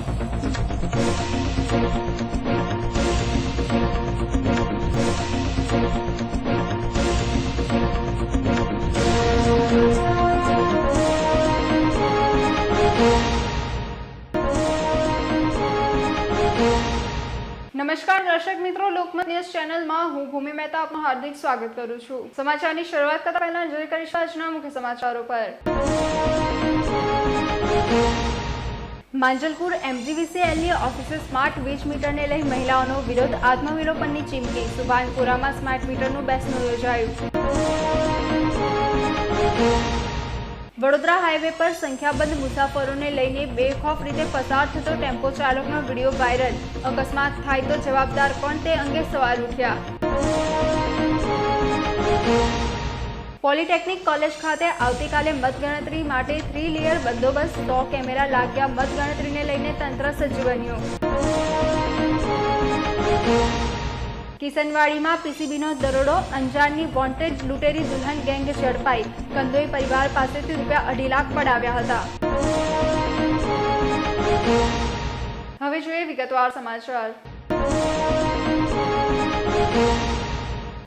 નમસ્કાર દર્શક મિત્રો, લોકમત ન્યૂઝ ચેનલમાં હું ભૂમિ મહેતા આપનું હાર્દિક સ્વાગત કરું છું। સમાચારની શરૂઆત કરતા પહેલા નજર કરીશું આજના મુખ્ય સમાચારો પર। માંજલપુર MGVCLની ઓફિસે સ્માર્ટ વીજ મીટરને લઈ મહિલાઓનો વિરોધ, આત્મવિલોપનની ચીમકી। સુભાનપુરામાં સ્માર્ટ મીટરનું બેસણું યોજાયું। વડોદરા હાઈવે પર સંખ્યાબંધ મુસાફરોને લઈને બેખૌફ રીતે પસાર થતો ટેમ્પો ચાલકનો વિડીયો વાયરલ। અકસ્માત થાય તો જવાબદાર કોણ તે અંગે સવાલ ઉઠ્યા। પોલિટેકનિક કોલેજ ખાતે આવતીકાલે મતગણતરી માટે 3 લેયર બંદોબસ્ત, 100 કેમેરા લાગ્યા। મતગણતરીને લઈને તંત્ર સજ્જ બન્યું। કિશનવાડીમાં પીસીબીનો દરોડો, અંજારની વોન્ટેડ લૂંટેરી દુલ્હન ગેંગ ઝડપાઈ। કંદોઈ પરિવાર પાસેથી ₹2.5 લાખ પડાવ્યા હતા। હવે જોઈએ વિગતવાર સમાચાર।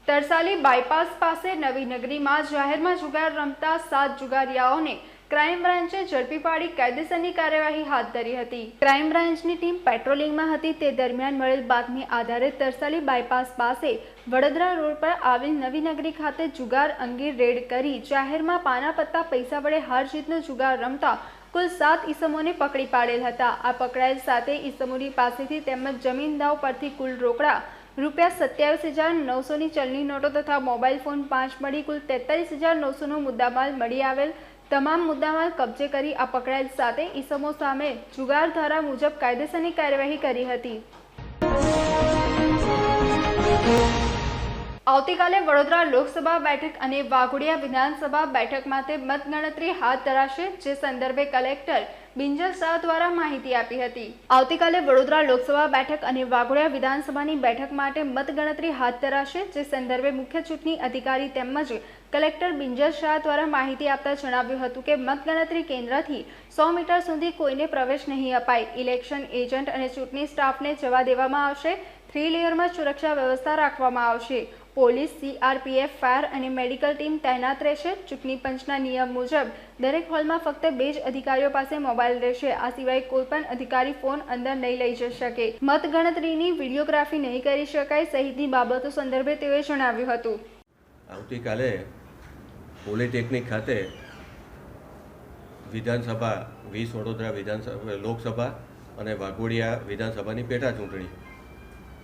તરસાલી બાયપાસ પાસે નવી નગરીમાં જાહેરમાં જુગાર રમતા 7 જુગારીયાઓને ક્રાઇમ બ્રાન્ચે ઝડપી પાડી કાયદેસરની કાર્યવાહી હાથ ધરી હતી। ક્રાઇમ બ્રાન્ચની ટીમ પેટ્રોલિંગમાં હતી તે દરમિયાન મળેલ બાતમી આધારે તરસાલી બાયપાસ પાસે વડોદરા રોડ પર આવેલ નવી નગરી ખાતે જુગાર અંગે રેડ કરી જાહેરમાં પાના પત્તા પૈસા વડે હાર જીતનો જુગાર રમતા કુલ 7 ઈસમોને પકડી પાડેલ હતા। આ પકડાયેલ 7 ઈસમોની પાસેથી તેમજ જમીન દાવ પરથી કુલ રોકડા ₹27,900ની ચલણી નોટો તથા મોબાઈલ ફોન 5 મળી કુલ 43,900નો મુદ્દામાલ મળી આવેલ। તમામ મુદ્દામાલ કબજે કરી આ પકડાયેલ 7 ઈસમો સામે જુગાર ધારા મુજબ કાયદેસરની કાર્યવાહી કરી હતી। આવતીકાલે વડોદરા લોકસભા બેઠક અને વાઘોડિયા વિધાનસભા બેઠક માટે મતગણતરી હાથ ધરાશે, જે સંદર્ભે કલેક્ટર બિંજલ શાહ દ્વારા માહિતી આપી હતી। આવતીકાલે વડોદરા લોકસભા બેઠક અને વાઘોડિયા વિધાનસભાની બેઠક માટે મતગણતરી હાથ ધરાશે, જે સંદર્ભે મુખ્ય ચૂંટણી અધિકારી તેમજ કલેક્ટર બિંજલ શાહ દ્વારા માહિતી આપતા જણાવ્યું હતું કે મતગણતરી કેન્દ્રથી 100 મીટર સુધી કોઈને પ્રવેશ નહીં અપાય। ઇલેક્શન એજન્ટ અને ચૂંટણી સ્ટાફને જવા દેવામાં આવશે। 3 લેયરમાં સુરક્ષા વ્યવસ્થા રાખવામાં આવશે। પોલીસ, CRPF, ફાયર અને મેડિકલ ટીમ તૈનાત રહેશે। ચૂંટણી પંચના નિયમ મુજબ દરેક હોલમાં ફક્ત 2 જ અધિકારીઓ પાસે મોબાઈલ રહેશે। આ સિવાય કોઈપણ અધિકારી ફોન અંદર નહીં લઈ જઈ શકે। મતગણતરીની વિડીયોગ્રાફી નહીં કરી શકાય સહિતની બાબતો સંદર્ભે તેઓએ જણાવ્યું હતું। આવતીકાલે પોલિટેકનિક ખાતે વિધાનસભા 20 વડોદરા વિધાનસભા લોકસભા અને વાઘોડિયા વિધાનસભાની પેટા ચૂંટણી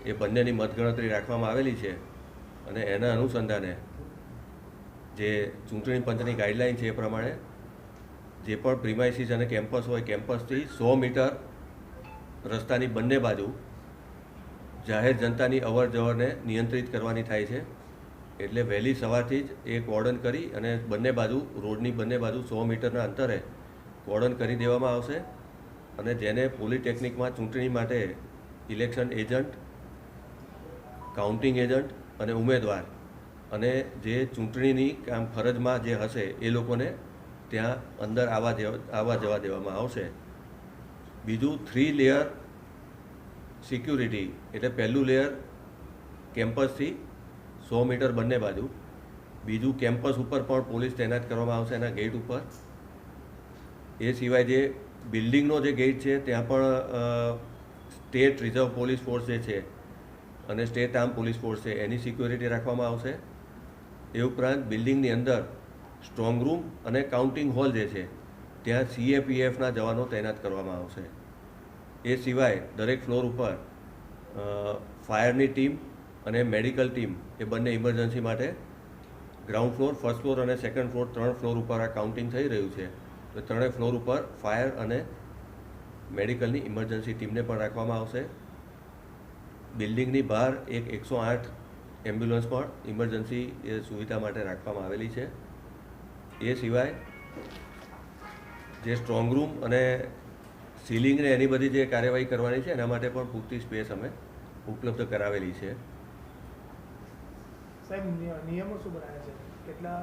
એ બંનેની મતગણતરી રાખવામાં આવેલી છે અને એના અનુસંધાને જે ચૂંટણી પંચની ગાઈડલાઈન છે એ પ્રમાણે જે પણ પ્રિમાઇસીસ અને કેમ્પસ હોય કેમ્પસથી 100 મીટર રસ્તાની બંને બાજુ જાહેર જનતાની અવર જવરને નિયંત્રિત કરવાની થાય છે। એટલે વહેલી સવારથી જ એ કોર્ડન કરી અને બંને બાજુ રોડની બંને બાજુ 100 મીટરના અંતરે કોર્ડન કરી દેવામાં આવશે અને જેને પોલિટેકનિકમાં ચૂંટણી માટે ઇલેક્શન એજન્ટ, કાઉન્ટિંગ એજન્ટ અને ઉમેદવાર અને જે ચૂંટણીની કામ ફરજમાં જે હશે એ લોકોને ત્યાં અંદર આવવા જવા દેવામાં આવશે। બીજું 3 લેયર સિક્યુરિટી, એટલે પહેલું લેયર કેમ્પસથી 100 મીટર બંને બાજુ, બીજું કેમ્પસ ઉપર પણ પોલીસ તૈનાત કરવામાં આવશે એના ગેટ ઉપર। એ સિવાય જે બિલ્ડિંગનો જે ગેટ છે ત્યાં પણ સ્ટેટ રિઝર્વ પોલીસ ફોર્સ જે છે અને સ્ટેટ આર્મ પોલીસ ફોર્સ છે એની સિક્યોરિટી રાખવામાં આવશે। એ ઉપરાંત બિલ્ડિંગની અંદર સ્ટ્રોંગ રૂમ અને કાઉન્ટિંગ હોલ જે છે ત્યાં CAPFના જવાનો તૈનાત કરવામાં આવશે। એ સિવાય દરેક ફ્લોર ઉપર ફાયરની ટીમ અને મેડિકલ ટીમ એ બંને ઇમરજન્સી માટે ગ્રાઉન્ડ ફ્લોર, ફર્સ્ટ ફ્લોર અને સેકન્ડ ફ્લોર 3 ફ્લોર ઉપર આ કાઉન્ટિંગ થઈ રહ્યું છે તો 3 ફ્લોર ઉપર ફાયર અને મેડિકલની ઇમરજન્સી ટીમને પણ રાખવામાં આવશે। બિલ્ડિંગની બહાર એક 108 એમ્બ્યુલન્સ પણ ઇમરજન્સી સુવિધા માટે રાખવામાં આવેલી છે। એ સિવાય જે સ્ટ્રોંગ રૂમ અને સીલિંગને એની બધી જે કાર્યવાહી કરવાની છે એના માટે પણ પૂરતી સ્પેસ અમે ઉપલબ્ધ કરાવેલી છે। સાહેબ, નિયમો શું બનાવ્યા છે? કેટલા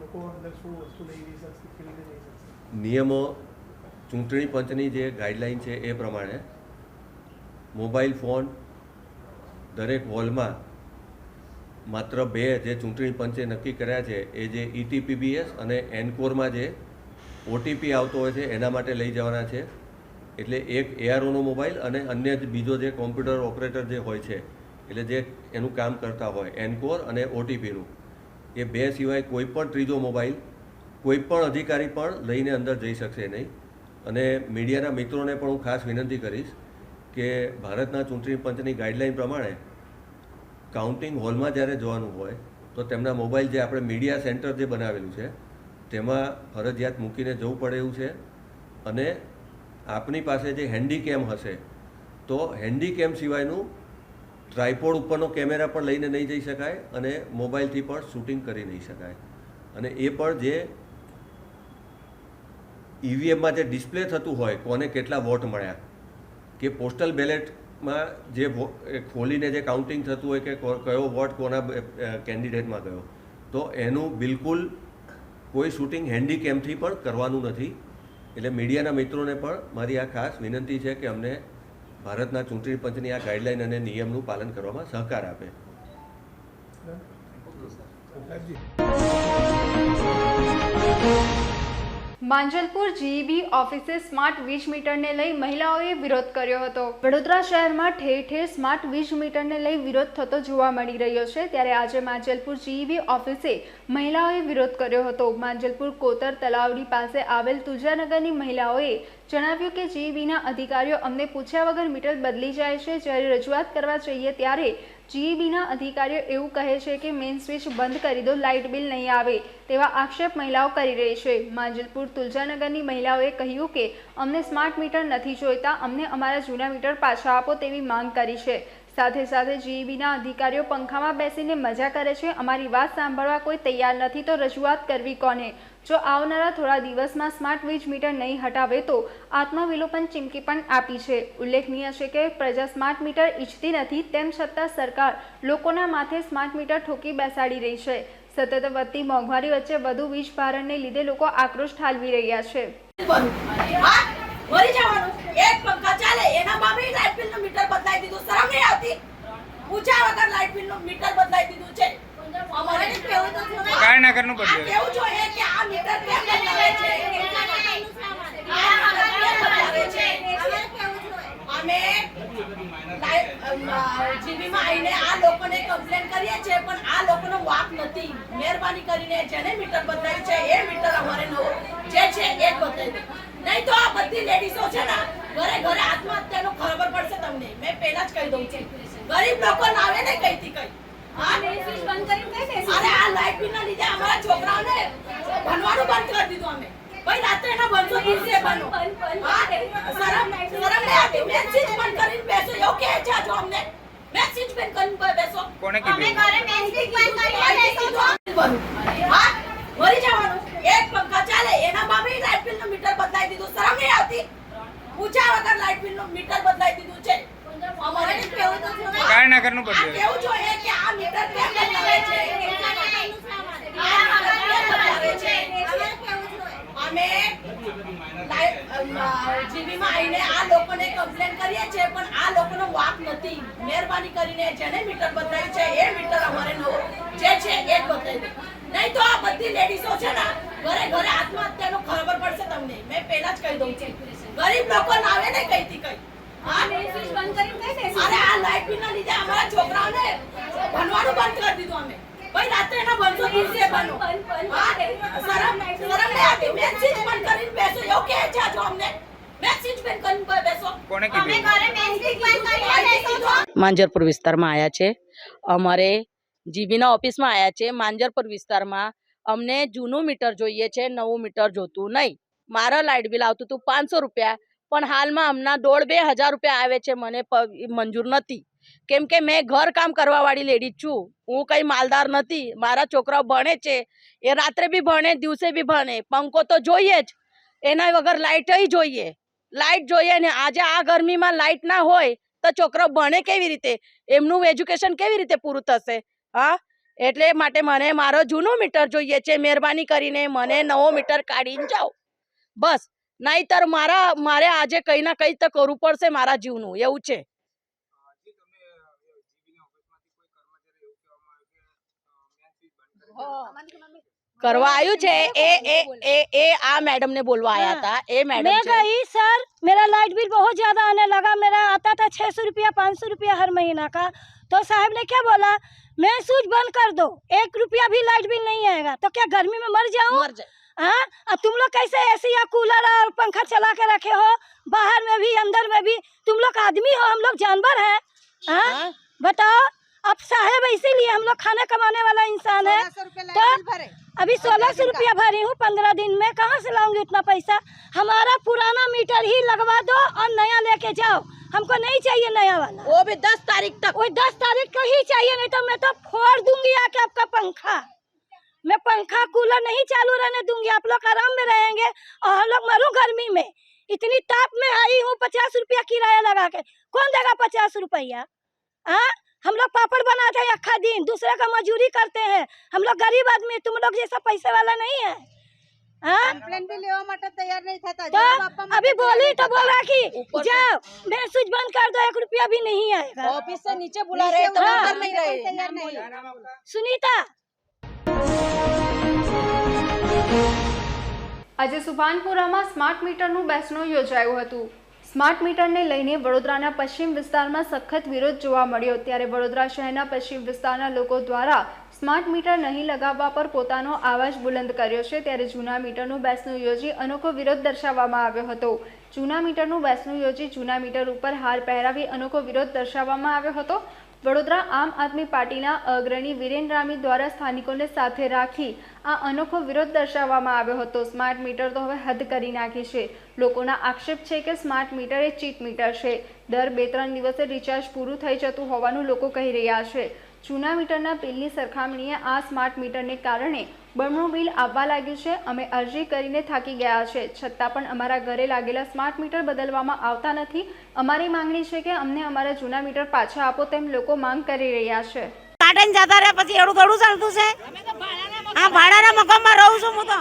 લોકો અંદર શું વસ્તુ લઈ જઈ શકશે, કેવી રીતે જઈ શકશે? નિયમો ચૂંટણી પંચની જે ગાઈડલાઈન છે એ પ્રમાણે મોબાઈલ ફોન દરેક હોલમાં માત્ર 2 જે ચૂંટણી પંચે નક્કી કર્યા છે એ જે ETPBS અને એનકોરમાં જે OTP આવતો હોય છે એના માટે લઈ જવાના છે. એટલે એક AROનો મોબાઈલ અને અન્ય બીજો જે કોમ્પ્યુટર ઓપરેટર જે હોય છે એટલે જે એનું કામ કરતા હોય એનકોર અને OTPનું, એ 2 સિવાય કોઈ પણ ત્રીજો મોબાઈલ કોઈ પણ અધિકારી પણ લઈને અંદર જઈ શકશે નહીં. અને મીડિયાના મિત્રોને પણ હું ખાસ વિનંતી કરીશ કે ભારતના ચૂંટણી પંચની ગાઈડલાઈન પ્રમાણે કાઉન્ટિંગ હોલમાં જ્યારે જવાનું હોય તો તેમના મોબાઈલ જે આપણે મીડિયા સેન્ટર જે બનાવેલું છે તેમાં ફરજિયાત મૂકીને જવું પડે એવું છે. અને આપની પાસે જે હેન્ડીકેમ હશે તો હેન્ડીકેમ સિવાયનું ટ્રાયપોડ ઉપરનો કેમેરા પણ લઈને નહીં જઈ શકાય અને મોબાઈલથી પણ શૂટિંગ કરી નહીં શકાય. અને એ પણ જે EVMમાં જે ડિસ્પ્લે થતું હોય કોને કેટલા વોટ મળ્યા કે પોસ્ટલ બેલેટમાં જે ખોલીને જે કાઉન્ટિંગ થતું હોય કે કયો વોટ કોના કેન્ડિડેટમાં ગયો, તો એનું બિલકુલ કોઈ શૂટિંગ હેન્ડીકેમથી પણ કરવાનું નથી. એટલે મીડિયાના મિત્રોને પણ મારી આ ખાસ વિનંતી છે કે અમને ભારતના ચૂંટણી પંચની આ ગાઈડલાઈન અને નિયમનું પાલન કરવામાં સહકાર આપે. માંજલપુર GEB ઓફિસે સ્માર્ટ વીજ મીટરને લઈ મહિલાઓએ વિરોધ કર્યો હતો. વડોદરા શહેરમાં ઠેર ઠેર સ્માર્ટ વીજ મીટરને લઈ વિરોધ થતો જોવા મળી રહ્યો છે, ત્યારે આજે માંજલપુર GEB ઓફિસે મહિલાઓએ વિરોધ કર્યો હતો. માંજલપુર કોતર તલાવડી પાસે આવેલ તુજાનગરની મહિલાઓએ જણાવ્યું કે GEBના અધિકારીઓ અમને પૂછ્યા વગર મીટર બદલી જાય છે. જ્યારે રજૂઆત કરવા જઈએ ત્યારે GEBના અધિકારીઓ એવું કહે છે કે મેઇન સ્વિચ બંધ કરી દો, લાઇટ બિલ નહીં આવે તેવા આક્ષેપ મહિલાઓ કરી રહી છે. માંજલપુર તુલજાનગરની મહિલાઓએ કહ્યું કે અમને સ્માર્ટ મીટર નથી જોઈતા, અમને અમારા જૂના મીટર પાછા આપો તેવી માંગ કરી છે. સાથે સાથે GEBના અધિકારીઓ પંખામાં બેસીને મજા કરે છે. અમારી વાત સાંભળવા કોઈ તૈયાર નથી તો રજૂઆત કરવી કોને? જો આવનારા થોડા દિવસમાં સ્માર્ટ વીજ મીટર નહીં હટાવે તો આત્મવિલોપન ચીમકી પણ આપી છે. ઉલ્લેખનીય છે કે પ્રજા સ્માર્ટ મીટર ઈચ્છતી નથી, તેમ છતાં સરકાર લોકોના માથે સ્માર્ટ મીટર ઠોકી બેસાડી રહી છે. સતત વધતી મોંઘવારી વચ્ચે વધુ વીજ ભારણને લીધે લોકો આક્રોશ ઠાલવી રહ્યા છે. મરી જવાનું એક પંખા ચાલે એનામાં બી લાઇટ બિલ નું મીટર બદલાઈ દીધું. શરમ નહીં આવતી? પૂછ્યા વગર લાઇટ બિલ નું મીટર બદલાઈ દીધું છે. અમારે કેવું તો કાય ના કરનું બદલે કેવું જોઈએ કે આ મીટર કેમ બદલાવે છે? અમે જીબીમાં આવીને આ લોકોને કમ્પ્લેન કરીએ છીએ, પણ આ લોકોનો વાક નથી. મહેરબાની કરીને જેને મીટર બદલાયું છે એ મીટર અમારે નવું જે છે એ જ બદલાઈ દે. નહીં તો આ બધી લેડીઝો છે ને ઘરે ઘરે આત્મહત્યાનું ખબર પડશે તમને. મેં પહેલા જ કહી દઉં છું, ગરીબ લોકો નાવે ને કઈથી કઈ. અરે આ લાઇટ બિલ ના લીધે અમારા છોકરાઓને ભણવાનું બંધ કરી દીધું. અમે ભાઈ રાત્રે ના ભણશો દિવસે ભણો. શરમ નહીં આવતી? મેં સ્વિચ બંધ કરીને બેસો એવું કહે છે જો અમને. મેં સ્વિચ બંધ કરીને બેસો. કોને કીધું? મરી જવાનું એક પંખા ચાલે એનામાં બી લાઇટ બિલ નું મીટર બદલાઈ દીધું. શરમ નહીં આવતી? પૂછ્યા વગર લાઇટ બિલ નું મીટર બદલાઈ દીધું છે. અમારે કેવું તો કાય ના કરનું બદલે કેવું જોઈએ કે આ મીટર કેમ બદલાવે છે? અમે જીબીમાં આવીને આ લોકોને કમ્પ્લેન કરીએ છીએ, પણ આ લોકોનો વાક નથી. મહેરબાની કરીને જેને મીટર બદલાયું છે એ મીટર અમારે નવું જે છે એ જ બદલાઈ દે. નહીં તો આ બધી લેડીઝો છે ને ઘરે ઘરે આત્મહત્યાનું ખબર પડશે તમને. મેં પહેલા જ કહી દઉં છું, ગરીબ લોકો નાવે ને કઈથી કઈ. અરે આ લાઇટ બિલ ના લીધે અમારા છોકરાઓને ભણવાનું બંધ કરી દીધું. અમે ભાઈ રાત્રે ના ભણશો દિવસે ભણો. શરમ નહીં આવતી? મેં સ્વિચ બંધ કરીને બેસો એવું કહે છે જો અમને. મેં સ્વિચ બંધ કરીને બેસો. કોને કીધું? માંજરપુર વિસ્તારમાં આવ્યા છે. અમારે જીબીના ઓફિસમાં આવ્યા છે. માંજરપુર વિસ્તારમાં અમને જૂનું મીટર જોઈએ છે, નવું મીટર જોતું નહીં. મારા લાઇટ બિલ આવતું હતું 500 રૂપિયા, પણ હાલમાં હમણાં 1,500-2,000 રૂપિયા આવે છે. મને મંજૂર નથી, કેમ કે મેં ઘર કામ કરવાવાળી લેડી છું. હું કંઈ માલદાર નથી. મારા છોકરાઓ ભણે છે, એ રાત્રે બી ભણે, દિવસે બી ભણે. પંખો તો જોઈએ જ, એના વગર લાઇટ જોઈએ. લાઇટ જોઈએ ને આજે આ ગરમીમાં લાઇટ ના હોય તો છોકરાઓ ભણે કેવી રીતે? એમનું એજ્યુકેશન કેવી રીતે પૂરું થશે? હા, એટલે માટે મને મારો જૂનું મીટર જોઈએ છે. મહેરબાની કરીને મને નવો મીટર કાઢીને જાઓ બસ. નહીતર મારે આજે કંઈ ના કંઈ તો કરવું પડશે મારા જીવનું, એવું છે. કરવા આવ્યું છે એ આ मैडम ने बोलवा आया था. ए मैडम मैं गई सर, मेरा लाइट बिल बहुत ज्यादा आने लगा, मेरा आता था 600 रुपया 500 रुपया हर महीना का। तो साहब ने क्या बोला, मैं स्विच बंद कर दो, 1 रुपया भी लाइट बिल नहीं आएगा। तो क्या गर्मी में मर जाऊं? हाँ, अब तुम लोग कैसे एसी या कूलर और पंखा चला के रखे हो, बाहर में भी अंदर में भी? तुम लोग आदमी हो, हम लोग जानवर है। हाँ बताओ, अब साहेब इसीलिए हम लोग खाना कमाने वाला इंसान है। तो अभी 1600 रुपया भरी हूँ 15 दिन में, कहाँ से लाऊंगी उतना पैसा? हमारा पुराना मीटर ही लगवा दो और नया लेके जाओ, हमको नहीं चाहिए नया वाला। वो भी 10 तारीख तक, वो 10 तारीख को ही चाहिए, नहीं तो मैं तो फोड़ दूंगी आके आपका पंखा। मैं पंखा कूलर नहीं चालू रहने दूंगी, आप लोग आराम में रहेंगे और हम लोग मरूं गर्मी में। इतनी ताप में आई हूँ, 50 रुपया किराया लगा के, कौन देगा 50 रुपया? हाँ, हम लोग पापड़ बनाते हैं अखा दिन, दूसरे का मजूरी करते हैं, हम लोग गरीब आदमी, तुम लोग जैसा पैसे वाला नहीं है। हाँ? तैयार नहीं था तो अभी बोली तो बोला कि जाओ मैं स्विच बंद कर दो, 1 रुपया भी नहीं आएगा। ऑफिस से नीचे बुला रहे तो हाँ। उतर नहीं रहे। तैयार नहीं। सुनीता, આજે સુભાનપુરામાં સ્માર્ટ મીટરનું બેસણું યોજાયું હતું. સ્માર્ટ મીટરને લઈને વડોદરાના પશ્ચિમ વિસ્તારમાં સખત વિરોધ જોવા મળ્યો. ત્યારે વડોદરા શહેરના પશ્ચિમ વિસ્તારના લોકો દ્વારા સ્માર્ટ મીટર નહીં લગાવવા પર પોતાનો અવાજ બુલંદ કર્યો છે. ત્યારે જૂના મીટરનું બેસણું યોજી અનોખો વિરોધ દર્શાવવામાં આવ્યો હતો. જૂના મીટરનું બેસણું યોજી જૂના મીટર ઉપર હાર પહેરાવી અનોખો વિરોધ દર્શાવવામાં આવ્યો હતો. વડોદરા આમ આદમી પાર્ટીના અગ્રણી વિરેન રામી દ્વારા સ્થાનિકોને સાથે રાખી આ અનોખો વિરોધ દર્શાવવામાં આવ્યો હતો. સ્માર્ટ મીટર તો હવે હદ કરી નાખી છે. લોકોના આક્ષેપ છે કે સ્માર્ટ મીટર એ ચીટ મીટર છે. દર 2-3 દિવસે રિચાર્જ પૂરું થઈ જતું હોવાનું લોકો કહી રહ્યા છે. જૂના મીટરના બિલની સરખામણીએ આ સ્માર્ટ મીટરને કારણે બમણું બિલ આવવા લાગ્યું છે. અમે અરજી કરીને થાકી ગયા છે, છતાં પણ અમારા ઘરે લાગેલા સ્માર્ટ મીટર બદલવામાં આવતા નથી. અમારી માંગણી છે કે અમને અમારા જૂના મીટર પાછા આપો, તેમ લોકો માંગ કરી રહ્યા છે. કાઢીને જતા રહે પછી એડું થોડું ચાલતું છે. હા, ભાડાના મકાનમાં રહું છું હું તો.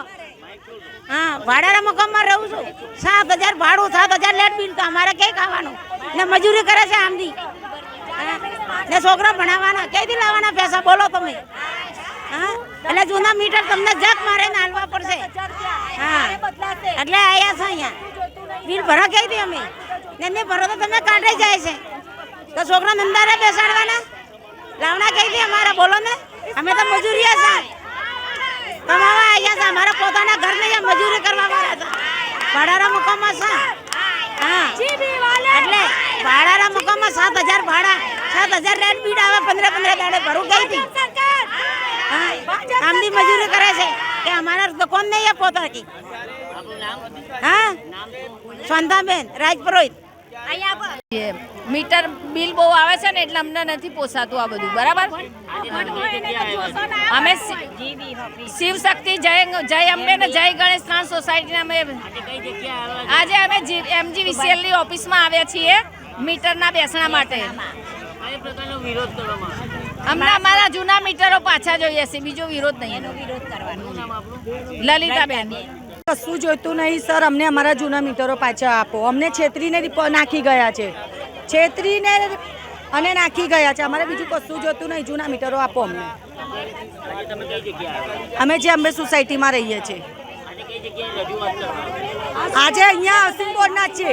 હા, ભાડાના મકાનમાં રહું છું. 7000 ભાડું, 7000 લેટ બિલ, તો અમારે ક્યાંય ખાવાનું ને મજૂરી કરે છે આમથી ને છોકરા ભણાવવાના, ક્યાંથી લાવવાના પૈસા બોલો તમે? હા, એટલે જૂના મીટર તમને જગ મારે ને હાલવા પડશે. હા, એટલે આયા છે અહીંયા બિલ ભરા ક્યાંથી અમે ને નહીં ભરો તો તમે કાઢી જાય છે તો છોકરા નંદારે બેસાડવાના, લાવણા ક્યાંથી અમારે બોલો ને? અમે તો મજૂરી છે, કમાવા આવ્યા છે, અમારા પોતાના ઘર નહીં, મજૂરી કરવા વાળા છે, ભાડાના મકાનમાં છે. હા, એટલે ભાડાના મકાનમાં 7000 ભાડા, 7000 રેન્ટ બિલ આવે, 15 દાડે ભરું ક્યાંથી? આમની મજૂરી કરે છે કે અમારા દુકાન નહીં પોતાની. હા, શાંતાબેન રાજપુરોહિત. મીટર બિલ બહુ આવે છે ને એટલે અમને નથી પોસાતું આ બધું, બરાબર? અમે શિવ શક્તિ જય અંબે ને જય ગણેશ ત્રણ સોસાયટીના અમે આજે અમે MGVCL ની ઓફિસમાં આવ્યા છીએ મીટરના બેસણા માટે. અમને અમારા જૂના મીટરો પાછા જોઈએ છે, બીજો વિરોધ નહીં. લલિતાબેન. કશું જોઈતું નહીં સર, અમને અમારા જૂના મીટરો પાછા આપો. અમને છેતરીને નાખી ગયા છે, છેતરીને અને નાખી ગયા છે. અમારે બીજું કશું જોઈતું નહીં, જૂના મીટરો આપો અમને. અમે જે અંબે સોસાયટીમાં રહીએ છીએ, આજે અહીંયા હાઉસિંગ બોર્ડના જ છે,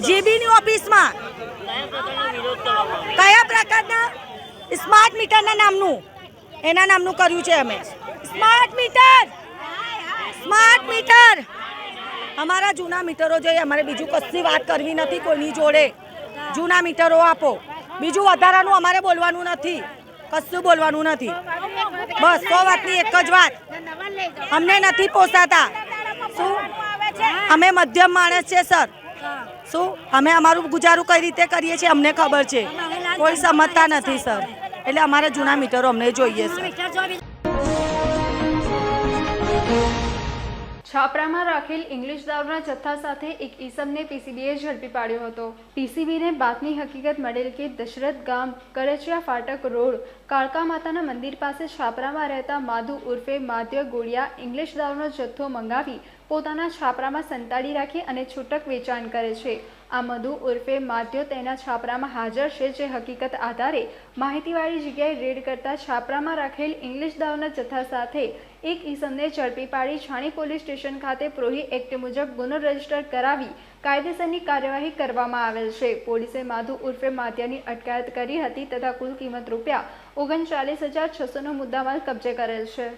જીબીની ઓફિસમાં. કયા પ્રકારના સ્માર્ટ મીટરના નામનું, એના નામનું કર્યું છે અમે. Smart meter, smart meter. અમારા જૂના મીટરો જોઈએ, અમારે બીજું કશી વાત કરવી નથી કોઈની જોડે. જૂના મીટરો આપો, બીજું વધારાનું અમારે બોલવાનું નથી, કશું બોલવાનું નથી. બસ 100 વાતની એક જ વાત, અમને નથી પોસાતા. શું અમે મધ્યમ માણસ છે સર, શું અમે અમારું ગુજારું કઈ રીતે કરીએ છીએ અમને ખબર છે, કોઈ સમજતા નથી સર. એટલે અમારે જૂના મીટરો અમને જોઈએ છે. છાપરામાં રાખેલ ઇંગ્લિશ દારૂના જથ્થા સાથે એક ઈસમને પીસીબીએ ઝડપી પાડ્યો હતો. પીસીબીને બાતમી હકીકત મળેલ કે દશરથ ગામ કરચિયા ફાટક રોડ કાળકા માતાના મંદિર પાસે છાપરામાં રહેતા માધુ ઉર્ફે માધ્ય ગોળિયા ઇંગ્લિશ દારૂનો જથ્થો મંગાવી પોતાના છાપરામાં સંતાડી રાખી અને છૂટક વેચાણ કરે છે. આ મધુ ઉર્ફે માધ્ય તેના છાપરામાં હાજર છે, જે હકીકત આધારે માહિતીવાળી જગ્યાએ રેડ કરતા છાપરામાં રાખેલ ઇંગ્લિશ દારૂના જથ્થા સાથે એક ઈસમને ઝડપી પાડી છાણી પોલીસ સ્ટેશન ખાતે પ્રોહી એક્ટ મુજબ ગુનો રજીસ્ટર કરાવી કાયદેસરની કાર્યવાહી કરવામાં આવેલ છે. પોલીસે માધુ ઉર્ફે માધ્યાની અટકાયત કરી હતી તથા કુલ કિંમત રૂપિયા 39,600નો મુદ્દામાલ કબજે કરેલ છે.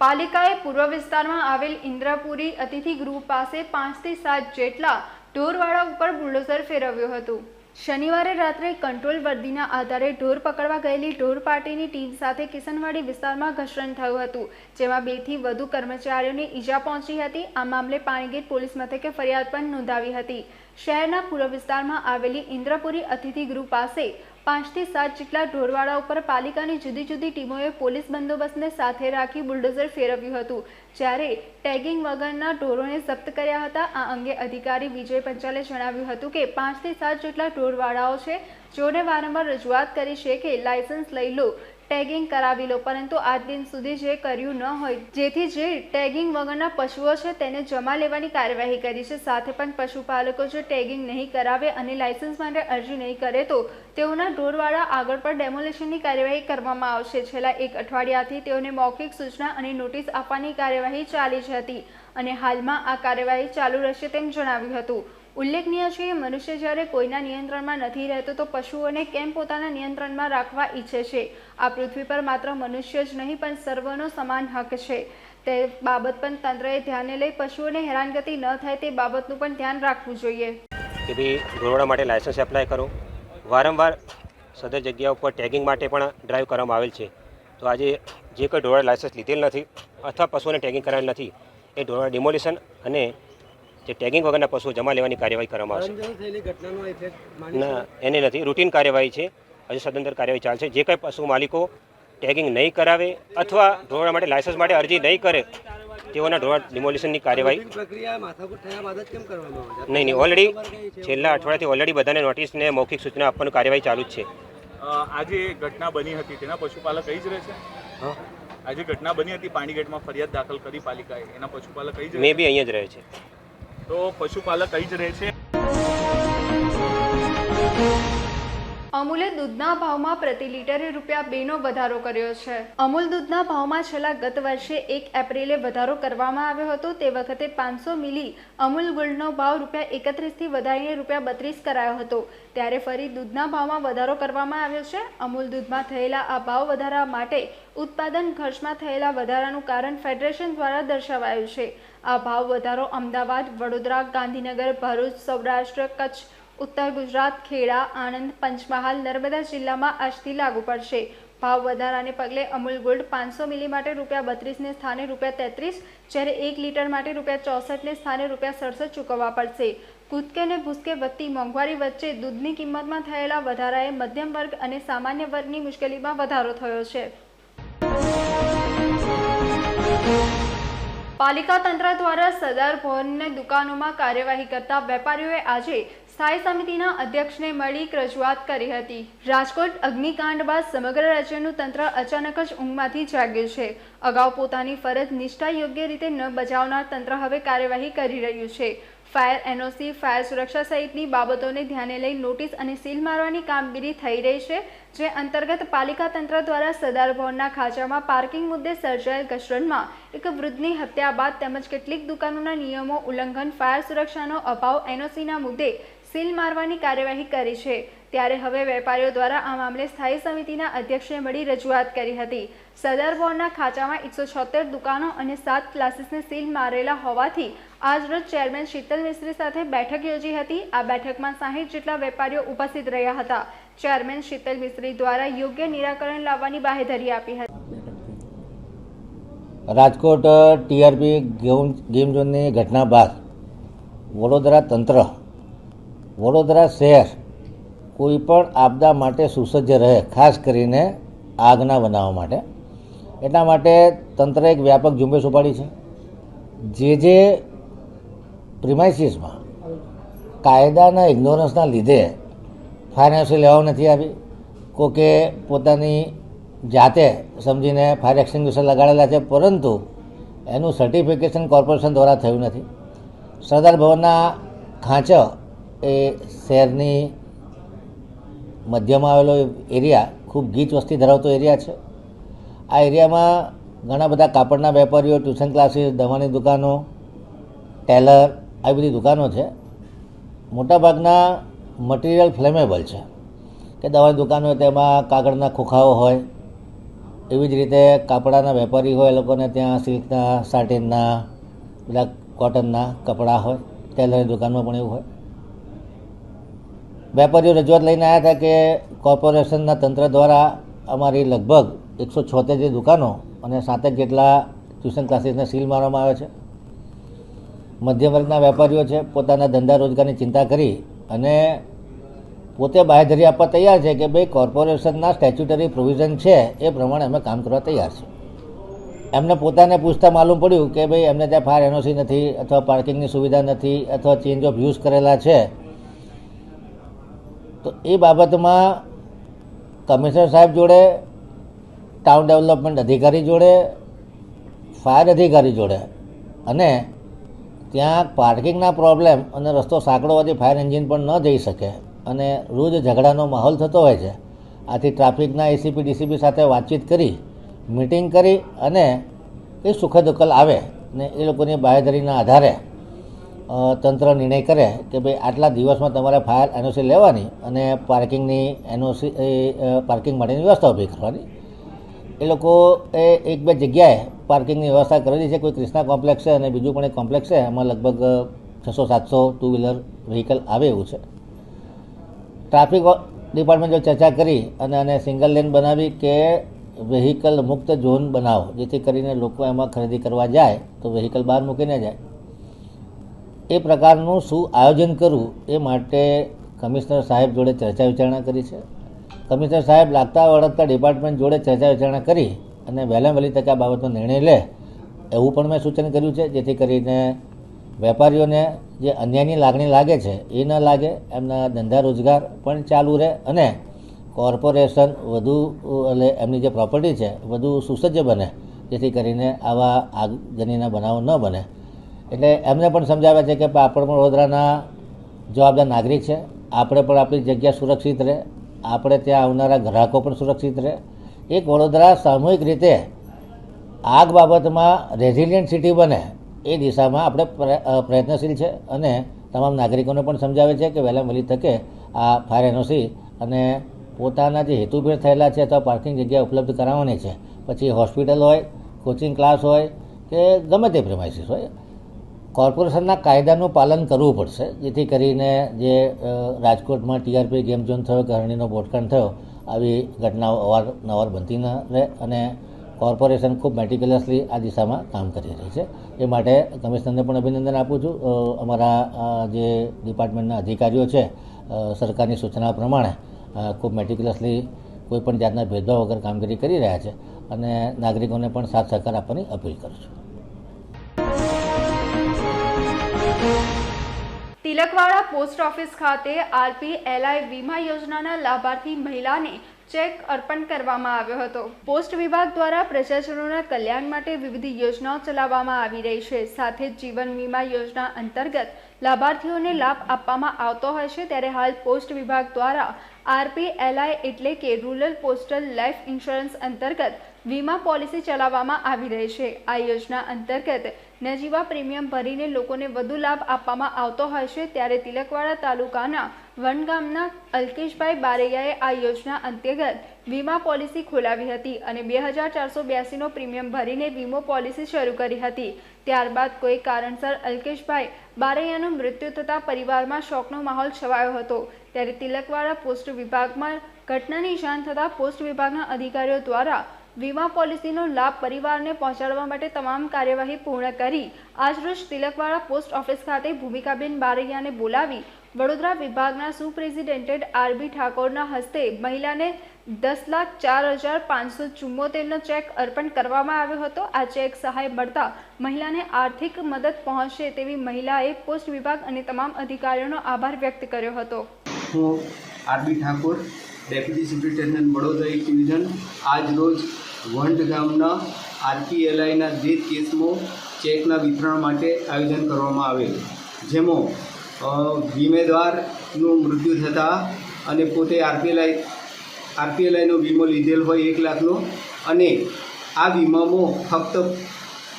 પાલિકાએ પૂર્વ વિસ્તારમાં આવેલ ઇન્દ્રપુરી અતિથિ ગૃહ પાસે 5 થી 7 જેટલા ઢોરવાડા ઉપર બુલડોઝર ફેરવ્યું હતું. શનિવારે રાત્રે કંટ્રોલ વર્દીના આધારે ઢોર પકડવા ગયેલી ઢોર પાર્ટીની ટીમ સાથે કિશનવાડી વિસ્તારમાં ઘર્ષણ થયું હતું, જેમાં 2 થી વધુ કર્મચારીઓને ઈજા પહોંચી હતી. આ મામલે પાણીગેટ પોલીસ મથકે ફરિયાદ પણ નોંધાવી હતી. શહેરના પૂર્વ વિસ્તારમાં આવેલી ઇન્દ્રપુરી અતિથિ ગૃહ પાસે 5 થી 7 જેટલા ઢોરવાડા ઉપર પાલિકાની જુદી જુદી ટીમોએ પોલીસ બંદોબસ્તને સાથે રાખી બુલડોઝર ફેરવ્યું હતું, જ્યારે ટેગિંગ વગરના ઢોરોને જપ્ત કર્યા હતા. આ અંગે અધિકારી વિજય પંચાલે જણાવ્યું હતું કે 5 થી 7 જેટલા ઢોરવાડાઓ છે, જેઓને વારંવાર રજૂઆત કરી છે કે લાયસન્સ લઈ લો, ટેગિંગ કરાવી લો, પરંતુ આજ દિન સુધી જે કર્યું ન હોય, જેથી જે ટેગિંગ વગરના પશુઓ છે તેને જમા લેવાની કાર્યવાહી કરી છે. સાથે પણ પશુપાલકો જો ટેગિંગ નહીં કરાવે અને લાયસન્સ માટે અરજી નહીં કરે તો તેઓના ઢોરવાડા આગળ પર ડેમોલિશનની કાર્યવાહી કરવામાં આવશે. છેલ્લા 1 અઠવાડિયાથી તેઓને મૌખિક સૂચના અને નોટિસ આપવાની કાર્યવાહી ચાલી જ હતી અને હાલમાં આ કાર્યવાહી ચાલુ રહેશે તેમ જણાવ્યું હતું. ઉલ્લેખનીય છે કે મનુષ્ય જ્યારે કોઈના નિયંત્રણમાં નથી રહેતો તો પશુઓને કેમ પોતાના નિયંત્રણમાં રાખવા ઈચ્છે છે. આ પૃથ્વી પર માત્ર મનુષ્ય જ નહીં પણ સર્વનો સમાન હક છે. તે બાબત પણ તંત્રએ ધ્યાને લઈ પશુઓને હેરાનગતિ ન થાય તે બાબતનું પણ ધ્યાન રાખવું જોઈએ. કે ભાઈ ઢોરવાડા માટે લાયસન્સ એપ્લાય કરો. વારંવાર સદર જગ્યા ઉપર ટેગિંગ માટે પણ ડ્રાઈવ કરવામાં આવેલ છે. તો આજે જે કોઈ ઢોરવાડા લાયસન્સ લીધેલ નથી અથવા પશુઓને ટેગિંગ કરાવેલ નથી એ ઢોરવાડા ડિમોલિશન અને જે ટેગિંગ વગરના પશુઓ જમા લેવાની કાર્યવાહી કરવામાં આવશે. ના, એને નથી, રૂટીન કાર્યવાહી છે. હજુ સદંતર કાર્યવાહી ચાલશે. જે કંઈ પશુ માલિકો ટેગિંગ નહીં કરાવે અથવા ઢોરવાડા માટે લાયસન્સ માટે અરજી નહીં કરે તેઓના ઢોરવાડા ડિમોલિશનની કાર્યવાહી નહીં. ઓલરેડી છેલ્લા અઠવાડિયાથી ઓલરેડી બધાને નોટિસ ને મૌખિક સૂચના આપવાની કાર્યવાહી ચાલુ જ છે. આજે ઘટના બની હતી તેના પશુપાલક કઈ જ રહે છે? આજે ઘટના બની હતી પાણીગેટમાં ફરિયાદ દાખલ કરી પાલિકાએ, એના પશુપાલક કઈ જ મે બી અહીંયા જ રહે છે. તો પશુપાલક કઈ જ રહે છે. અમૂલે દૂધના ભાવમાં પ્રતિ લીટરે ₹2નો વધારો કર્યો છે. અમૂલ દૂધના ભાવમાં છેલ્લા ગત વર્ષે 1 એપ્રિલે વધારો કરવામાં આવ્યો હતો. તે વખતે 500 મિલી અમૂલ ગોલ્ડનો ભાવ ₹31 થી વધારીને ₹32 કરાયો હતો. ત્યારે ફરી દૂધના ભાવમાં વધારો કરવામાં આવ્યો છે. અમૂલ દૂધમાં થયેલા આ ભાવ વધારા માટે ઉત્પાદન ખર્ચમાં થયેલા વધારાનું કારણ ફેડરેશન દ્વારા દર્શાવાયું છે. આ ભાવ વધારો અમદાવાદ, વડોદરા, ગાંધીનગર, ભરૂચ, સૌરાષ્ટ્ર, કચ્છ, ઉત્તર ગુજરાત, ખેડા, આણંદ, પંચમહાલ, નર્મદા જિલ્લામાં આજથી લાગુ પડશે. ભાવ વધારાને પગલે અમૂલ ગોલ્ડ 500 મિલી માટે ₹32ને સ્થાને ₹33, જ્યારે 1 લીટર માટે ₹64ને સ્થાને ₹67 ચૂકવવા પડશે. કૂદકે ને ભૂસકે વધતી મોંઘવારી વચ્ચે દૂધની કિંમતમાં થયેલા વધારાએ મધ્યમ વર્ગ અને સામાન્ય વર્ગની મુશ્કેલીમાં વધારો થયો છે. પાલિકા તંત્ર દ્વારા સરદાર ભવનની દુકાનોમાં કાર્યવાહી કરતા વેપારીઓએ આજે સ્થાયી સમિતિના અધ્યક્ષને મળી રજૂઆત કરી હતી. રાજકોટ અગ્નિકાંડ બાદ સમગ્ર રાજ્યનું તંત્ર અચાનક જ ઊંઘમાંથી જાગ્યું છે. અગાઉ પોતાની ફરજ નિષ્ઠા યોગ્ય રીતે ન બજાવનાર તંત્ર હવે કાર્યવાહી કરી રહ્યું છે. ફાયર એનઓસી, ફાયર સુરક્ષા સહિતની બાબતોને ધ્યાને લઈ નોટિસ અને સીલ મારવાની કામગીરી થઈ રહી છે, જે અંતર્ગત પાલિકા તંત્ર દ્વારા સરદાર ભવનના ખાંચામાં પાર્કિંગ મુદ્દે સર્જાયેલ ઘર્ષણમાં એક વૃદ્ધની હત્યા બાદ તેમજ કેટલીક દુકાનોના નિયમો ઉલ્લંઘન, ફાયર સુરક્ષાનો અભાવ, એનઓસીના મુદ્દે સીલ મારવાની કાર્યવાહી કરી છે. ત્યારે હવે વેપારીઓ દ્વારા આ મામલે સ્થાયી સમિતિના અધ્યક્ષને મળી રજૂઆત કરી હતી. સરદાર ભવનના ખાંચામાં 176 દુકાનો અને 7 ક્લાસીસને સીલ મારેલા હોવાથી આજરોજ ચેરમેન શીતલ મિસ્ત્રી સાથે બેઠક યોજી હતી. આ બેઠકમાં 60 જેટલા વેપારીઓ ઉપસ્થિત રહ્યા હતા. ચેરમેન શીતલ મિસ્ત્રી દ્વારા યોગ્ય નિરાકરણ લાવવાની બાહેધરી આપી હતી. રાજકોટ ટીઆરપી ગેમ ઝોનની ઘટના બાદ વડોદરા તંત્ર, વડોદરા શહેર કોઈ પણ આપદા માટે સુસજ્જ રહે, ખાસ કરીને આગના બનાવવા માટે. એટલા માટે તંત્રએ એક વ્યાપક ઝુંબેશ ઉપાડી છે. જે પ્રિમાઇસીસમાં કાયદાના ઇગ્નોરન્સના લીધે ફાયર એનઓસી લેવામાં નથી આવી, કોકે પોતાની જાતે સમજીને ફાયર એક્સટિંગ્વિશર લગાડેલા છે, પરંતુ એનું સર્ટિફિકેશન કોર્પોરેશન દ્વારા થયું નથી. સરદાર ભવનના ખાંચ એ શહેરની મધ્યમાં આવેલો એરિયા ખૂબ ગીચ વસ્તી ધરાવતો એરિયા છે. આ એરિયામાં ઘણા બધા કાપડના વેપારીઓ, ટ્યુશન ક્લાસીસ, દવાની દુકાનો, ટેલર, આવી બધી દુકાનો છે. મોટાભાગના મટીરિયલ ફ્લેમેબલ છે, કે દવાની દુકાન હોય તેમાં કાગળના ખોખાઓ હોય, એવી જ રીતે કાપડાના વેપારી હોય, એ લોકોને ત્યાં સિલ્કના, સાટિનના, બધા કોટનના કપડાં હોય, ટેલરની દુકાનમાં પણ એવું હોય. વેપારીઓ રજૂઆત લઈને આવ્યા હતા કે કોર્પોરેશનના તંત્ર દ્વારા અમારી લગભગ 176 દુકાનો અને 7 જેટલા ટ્યુશન ક્લાસીસને સીલ મારવામાં આવે છે. મધ્યમ વર્ગના વેપારીઓ છે, પોતાના ધંધા રોજગારની ચિંતા કરી અને પોતે બાંહેધરી આપવા તૈયાર છે કે ભાઈ કોર્પોરેશનના સ્ટેચ્યુટરી પ્રોવિઝન છે એ પ્રમાણે અમે કામ કરવા તૈયાર છે. એમને પોતાને પૂછતા માલુમ પડ્યું કે ભાઈ એમને ત્યાં ફાયર એનઓસી નથી, અથવા પાર્કિંગની સુવિધા નથી, અથવા ચેન્જ ઓફ યુઝ કરેલા છે. તો એ બાબતમાં કમિશનર સાહેબ જોડે, ટાઉન ડેવલપમેન્ટ અધિકારી જોડે, ફાયર અધિકારી જોડે અને ત્યાં પાર્કિંગના પ્રોબ્લેમ અને રસ્તો સાંકડો હોવાથી ફાયર એન્જિન પણ ન જઈ શકે અને રોજ ઝઘડાનો માહોલ થતો હોય છે. આથી ટ્રાફિકના એસીપી ડીસીપી સાથે વાતચીત કરી, મિટિંગ કરી અને એ સુખદ ઉકેલ આવે ને એ લોકોની બાંહેધરીના આધારે તંત્ર નિર્ણય કરે કે ભાઈ આટલા દિવસમાં તમારે ફાયર એનઓસી લેવાની અને પાર્કિંગની એનઓસી પાર્કિંગ માટેની વ્યવસ્થા ઊભી કરવાની. એ લોકો એક બે જગ્યાએ પાર્કિંગની વ્યવસ્થા કરેલી છે. કોઈ ક્રિષ્ના કોમ્પ્લેક્સ છે અને બીજું પણ એક કોમ્પ્લેક્સ છે, એમાં લગભગ 600-700 ટુ વ્હીલર વ્હીકલ આવે એવું છે. ટ્રાફિક ડિપાર્ટમેન્ટ જો ચર્ચા કરી અને સિંગલ લેન બનાવી કે વેહિકલ મુક્ત ઝોન બનાવો, જેથી કરીને લોકો એમાં ખરીદી કરવા જાય તો વેહિકલ બહાર મૂકીને જાય. એ પ્રકારનું શું આયોજન કરવું એ માટે કમિશનર સાહેબ જોડે ચર્ચા વિચારણા કરી છે. કમિશનર સાહેબ લાગતા વળગતા ડિપાર્ટમેન્ટ જોડે ચર્ચા વિચારણા કરી અને વહેલામાં વહેલી તકે આ બાબતનો નિર્ણય લે એવું પણ મેં સૂચન કર્યું છે, જેથી કરીને વેપારીઓને જે અન્યાયની લાગણી લાગે છે એ ન લાગે, એમના ધંધા રોજગાર પણ ચાલુ રહે અને કોર્પોરેશન વધુ એટલે એમની જે પ્રોપર્ટી છે વધુ સુસજ્જ બને, જેથી કરીને આવા આગજનીના બનાવો ન બને. એટલે એમને પણ સમજાવ્યા છે કે આપણે પણ વડોદરાના જવાબદાર નાગરિક છે, આપણે પણ આપણી જગ્યા સુરક્ષિત રહે, આપણે ત્યાં આવનારા ગ્રાહકો પણ સુરક્ષિત રહે. એક વડોદરા સામૂહિક રીતે આગ બાબતમાં રેઝિલિયન્ટ સિટી બને એ દિશામાં આપણે પ્રયત્નશીલ છે અને તમામ નાગરિકોને પણ સમજાવે છે કે વહેલામાં વહેલી તકે આ ફાયર એનઓસી અને પોતાના જે હેતુભેર થયેલા છે અથવા પાર્કિંગ જગ્યા ઉપલબ્ધ કરાવવાની છે, પછી હોસ્પિટલ હોય, કોચિંગ ક્લાસ હોય કે ગમે તે પ્રેમાઇસીસ હોય, કોર્પોરેશનના કાયદાનું પાલન કરવું પડશે. જેથી કરીને જે રાજકોટમાં ટીઆરપી ગેમ ઝોન થયો કે હરણીનો બોટકાંડ થયો, આવી ઘટનાઓ અવારનવાર બનતી ન રહે અને કોર્પોરેશન ખૂબ મેટિક્યુલસલી આ દિશામાં કામ કરી રહી છે. એ માટે કમિશનરને પણ અભિનંદન આપું છું. અમારા જે ડિપાર્ટમેન્ટના અધિકારીઓ છે સરકારની સૂચના પ્રમાણે ખૂબ મેટિક્યુલસલી કોઈપણ જાતના ભેદભાવ વગર કામગીરી કરી રહ્યા છે અને નાગરિકોને પણ સાથ સહકાર આપવાની અપીલ કરું છું. તિલકવાડા પોસ્ટ ઓફિસ ખાતે RPLI વીમા યોજનાના લાભાર્થી મહિલાને ચેક અર્પણ કરવામાં આવ્યો હતો. પોસ્ટ વિભાગ દ્વારા પ્રજાજનોના કલ્યાણ માટે વિવિધ યોજનાઓ ચલાવવામાં આવી રહી છે. સાથે જ જીવન વીમા યોજના અંતર્ગત લાભાર્થીઓને લાભ આપવામાં આવતો હોય છે. ત્યારે હાલ પોસ્ટ વિભાગ દ્વારા RPLI એટલે કે રૂરલ પોસ્ટલ લાઈફ ઇન્સ્યોરન્સ અંતર્ગત વીમા પોલિસી ચલાવવામાં આવી રહી છે. આ યોજના અંતર્ગત નજીવા પ્રીમિયમ ભરીને લોકોને વધુ લાભ આપવામાં આવતો હોય છે. ત્યારે તિલકવાડા તાલુકાના વનગામના અલ્કેશભાઈ બારૈયાએ આ યોજના અંતર્ગત વીમા પોલિસી ખોલાવી હતી અને 2482નો પ્રીમિયમ ભરીને વીમો પોલિસી શરૂ કરી હતી. ત્યારબાદ કોઈ કારણસર અલ્કેશભાઈ બારૈયાનું મૃત્યુ થતાં પરિવારમાં શોકનો માહોલ છવાયો હતો. ત્યારે તિલકવાડા પોસ્ટ વિભાગમાં ઘટનાની જાણ થતાં પોસ્ટ વિભાગના અધિકારીઓ દ્વારા વીમા પોલિસીનો લાભ પરિવારને પહોંચાડવા માટે તમામ કાર્યવાહી પૂર્ણ કરી આજરોજ તિલકવાડા પોસ્ટ ઓફિસ ખાતે ભૂમિકાબેન બારૈયાને બોલાવી વડોદરા વિભાગના સુપ્રેસિડેન્ટેડ આરબી ઠાકોરના હસ્તે મહિલાને 10,04,574નો ચેક અર્પણ કરવામાં આવ્યો હતો। આ ચેક સહાય મળતા મહિલાને આર્થિક મદદ પહોંચશે તેવી મહિલાએ પોસ્ટ વિભાગ અને તમામ અધિકારીઓનો આભાર વ્યક્ત કર્યો હતો। હું R B Thakor, deputy superintendent Vadodara એક ડિવિઝન, આજ રોજ વંઢ ગામના આરપીએલઆઈના 10 કેસમાં ચેકના વિતરણ માટે આયોજન કરવામાં આવેલ, જેમાં વીમેદારનું મૃત્યુ થતાં અને પોતે આરપીએલઆઈનો વીમો લીધેલ હોય 1 લાખનો અને આ વીમામાં ફક્ત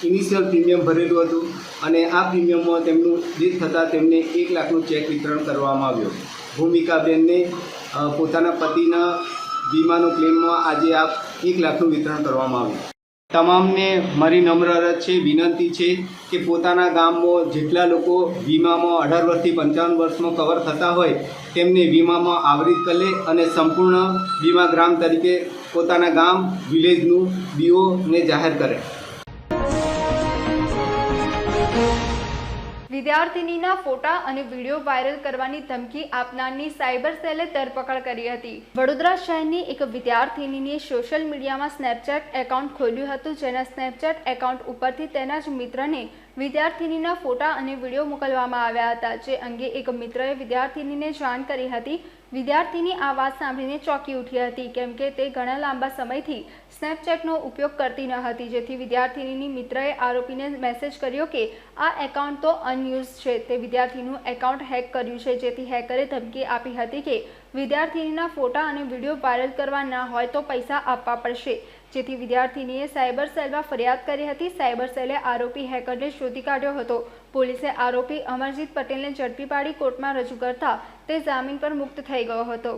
ઇનિશિયલ પ્રીમિયમ ભરેલું હતું અને આ પ્રીમિયમમાં તેમનું ડેથ થતાં તેમને 1 લાખનું ચેક વિતરણ કરવામાં આવ્યો। ભૂમિકાબેનને પોતાના પતિના વીમાનો ક્લેમમાં આજે આ 1 લાખનું વિતરણ કરવામાં આવ્યું। તમામને મારી નમ્ર અરજ છે, વિનંતી છે કે પોતાના ગામમાં જેટલા લોકો વીમામાં 18 વર્ષથી 55 વર્ષમાં કવર થતા હોય તેમને વીમામાં આવરિત કરે અને સંપૂર્ણ વીમા ગ્રામ તરીકે પોતાના ગામ વિલેજનું બીઓને જાહેર કરે। વિદ્યાર્થિનીના ફોટા અને વિડીયો વાયરલ કરવાની ધમકી આપનારની સાયબર સેલે ધરપકડ કરી હતી। વડોદરા શહેરની એક વિદ્યાર્થિનીએ સોશિયલ મીડિયામાં સ્નેપચેટ એકાઉન્ટ ખોલ્યું હતું, જેના સ્નેપચેટ એકાઉન્ટ ઉપરથી તેના જ મિત્રને વિદ્યાર્થિનીના ફોટા અને વિડીયો મોકલવામાં આવ્યા હતા, જે અંગે એક મિત્રએ વિદ્યાર્થિનીને જાણ કરી હતી। વિદ્યાર્થિની આ વાત સાંભળીને ચોંકી ઉઠી હતી, કેમ કે તે ઘણા લાંબા સમયથી સ્નેપચેટનો ઉપયોગ કરતી ન હતી, જેથી વિદ્યાર્થિનીની મિત્રએ આરોપીને મેસેજ કર્યો કે આ એકાઉન્ટ તો અનયુઝ છે, તે વિદ્યાર્થીનું એકાઉન્ટ હેક કર્યું છે, જેથી હેકરે ધમકી આપી હતી કે વિદ્યાર્થિનીના ફોટા અને વિડીયો વાયરલ કરવા ના હોય તો પૈસા આપવા પડશે, જેથી વિદ્યાર્થિનીએ સાયબર સેલમાં ફરિયાદ કરી હતી। સાયબર સેલે આરોપી હેકરને શોધી કાઢ્યો હતો। પોલીસે આરોપી અમરજીત પટેલને ઝડપી પાડી કોર્ટમાં રજૂ કરતા તે જામીન પર મુક્ત થઈ ગયો હતો।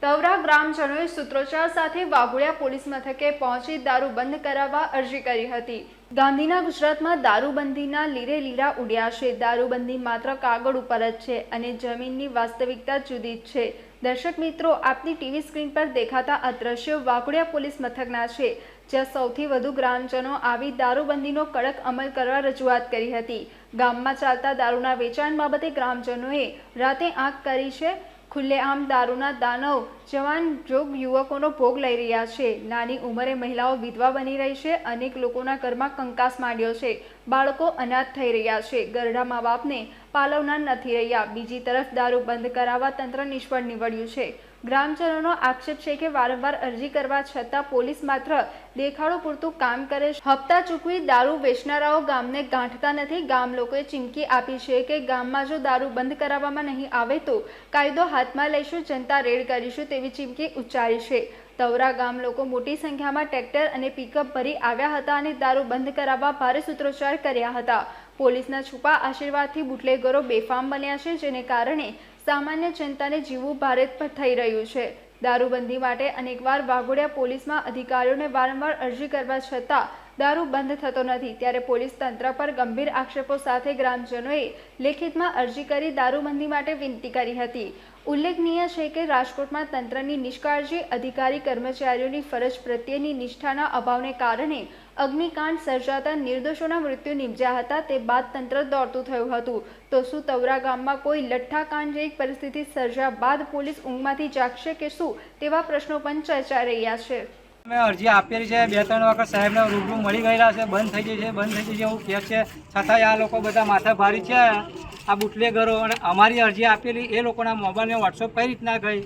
તવરા ગ્રામજનોએ સૂત્રોચ્ચાર સાથે વાઘોડિયા પોલીસ મથકે પહોંચી દારૂ બંધ કરાવવા અરજી કરી હતી। ગાંધીના ગુજરાતમાં દારૂબંધીના લીરે લીરા ઉડ્યા છે। દારૂબંધી માત્ર કાગળ ઉપર જ છે અને જમીનની વાસ્તવિકતા જુદી જ છે। દર્શક મિત્રો, આપની ટીવી સ્ક્રીન પર દેખાતા આ દ્રશ્યો વાઘોડિયા પોલીસ મથકના છે, જ્યાં સૌથી વધુ ગ્રામજનો આવી દારૂબંધીનો કડક અમલ કરવા રજૂઆત કરી હતી। ગામમાં ચાલતા દારૂના વેચાણ બાબતે ગ્રામજનોએ રાતે આંખ કરી છે। ખુલ્લેઆમ દારૂના દાનવ જવાન જોગ યુવકોનો ભોગ લઈ રહ્યા છે। નાની ઉંમરે મહિલાઓ વિધવા બની રહી છે। અનેક લોકોના ઘરમાં કંકાસ માંડ્યો છે। બાળકો અનાથ થઈ રહ્યા છે। ગરડા મા બાપને પાલવનાર નથી રહ્યા। બીજી તરફ દારૂ બંધ કરાવવા તંત્ર નિષ્ફળ નીવડ્યું છે। ગ્રામજનોનો આક્ષેપ છે કે વારંવાર અરજી કરવા છતાં પોલીસ માત્ર દેખાડો પૂરતું કામ કરે છે। હપ્તા ચૂકવી દારૂ વેચનારાઓ ગામને ગાંઠતા નથી। ગામ લોકોએ ચીમકી આપી છે કે ગામમાં જો દારૂ બંધ કરાવવામાં નહીં આવે તો કાયદો હાથમાં લઈશું, જનતા રેડ કરીશું તેવી ચીમકી ઉચ્ચારી છે। તવરા ગામ લોકો મોટી સંખ્યામાં ટ્રેક્ટર અને પિકઅપ ભરી આવ્યા હતા અને દારૂ બંધ કરાવવા ભારે સૂત્રોચ્ચાર કર્યા હતા। પોલીસના છુપા આશીર્વાદથી બુટલેગરો બેફામ બન્યા છે, જેને કારણે સામાન્ય જનતાને જીવવું ભારે થઈ રહ્યું છે। દારૂબંધી માટે અનેકવાર વાઘોડિયા પોલીસમાં અધિકારીઓને વારંવાર અરજી કરવા છતાં દારૂ બંધ થતો નથી, ત્યારે પોલીસ તંત્ર પર ગંભીર આક્ષેપો સાથે ગ્રામજનોએ લેખિતમાં અરજી કરી દારૂબંધી માટે વિનંતી કરી હતી। ઉલ્લેખનીય છે કે રાજકોટમાં તંત્રની નિષ્કાળજી, અધિકારી કર્મચારીઓની ફરજ પ્રત્યેની નિષ્ઠાના અભાવને કારણે અગ્નિકાંડ સર્જાતા નિર્દોષોના મૃત્યુ નિપજ્યા હતા। તે બાદ તંત્ર દોડતું થયું હતું। તો શું તવરા ગામમાં કોઈ લઠ્ઠાકાંડ જેવી પરિસ્થિતિ સર્જ્યા બાદ પોલીસ ઊંઘમાંથી જાગશે કે શું, તેવા પ્રશ્નો પણ ચર્ચાઈ રહ્યા છે। મેં અરજી આપેલી છે, 2-3 વખત સાહેબને રૂબરૂ મળી ગયેલા છે, બંધ થઈ જશે એવું કહે છે, છતાંય આ લોકો બધા માથા ભારી છે। આ બુટલેગરો અને અમારી અરજી આપેલી એ લોકોના મોબાઈલને વોટ્સઅપ કઈ રીતના ગઈ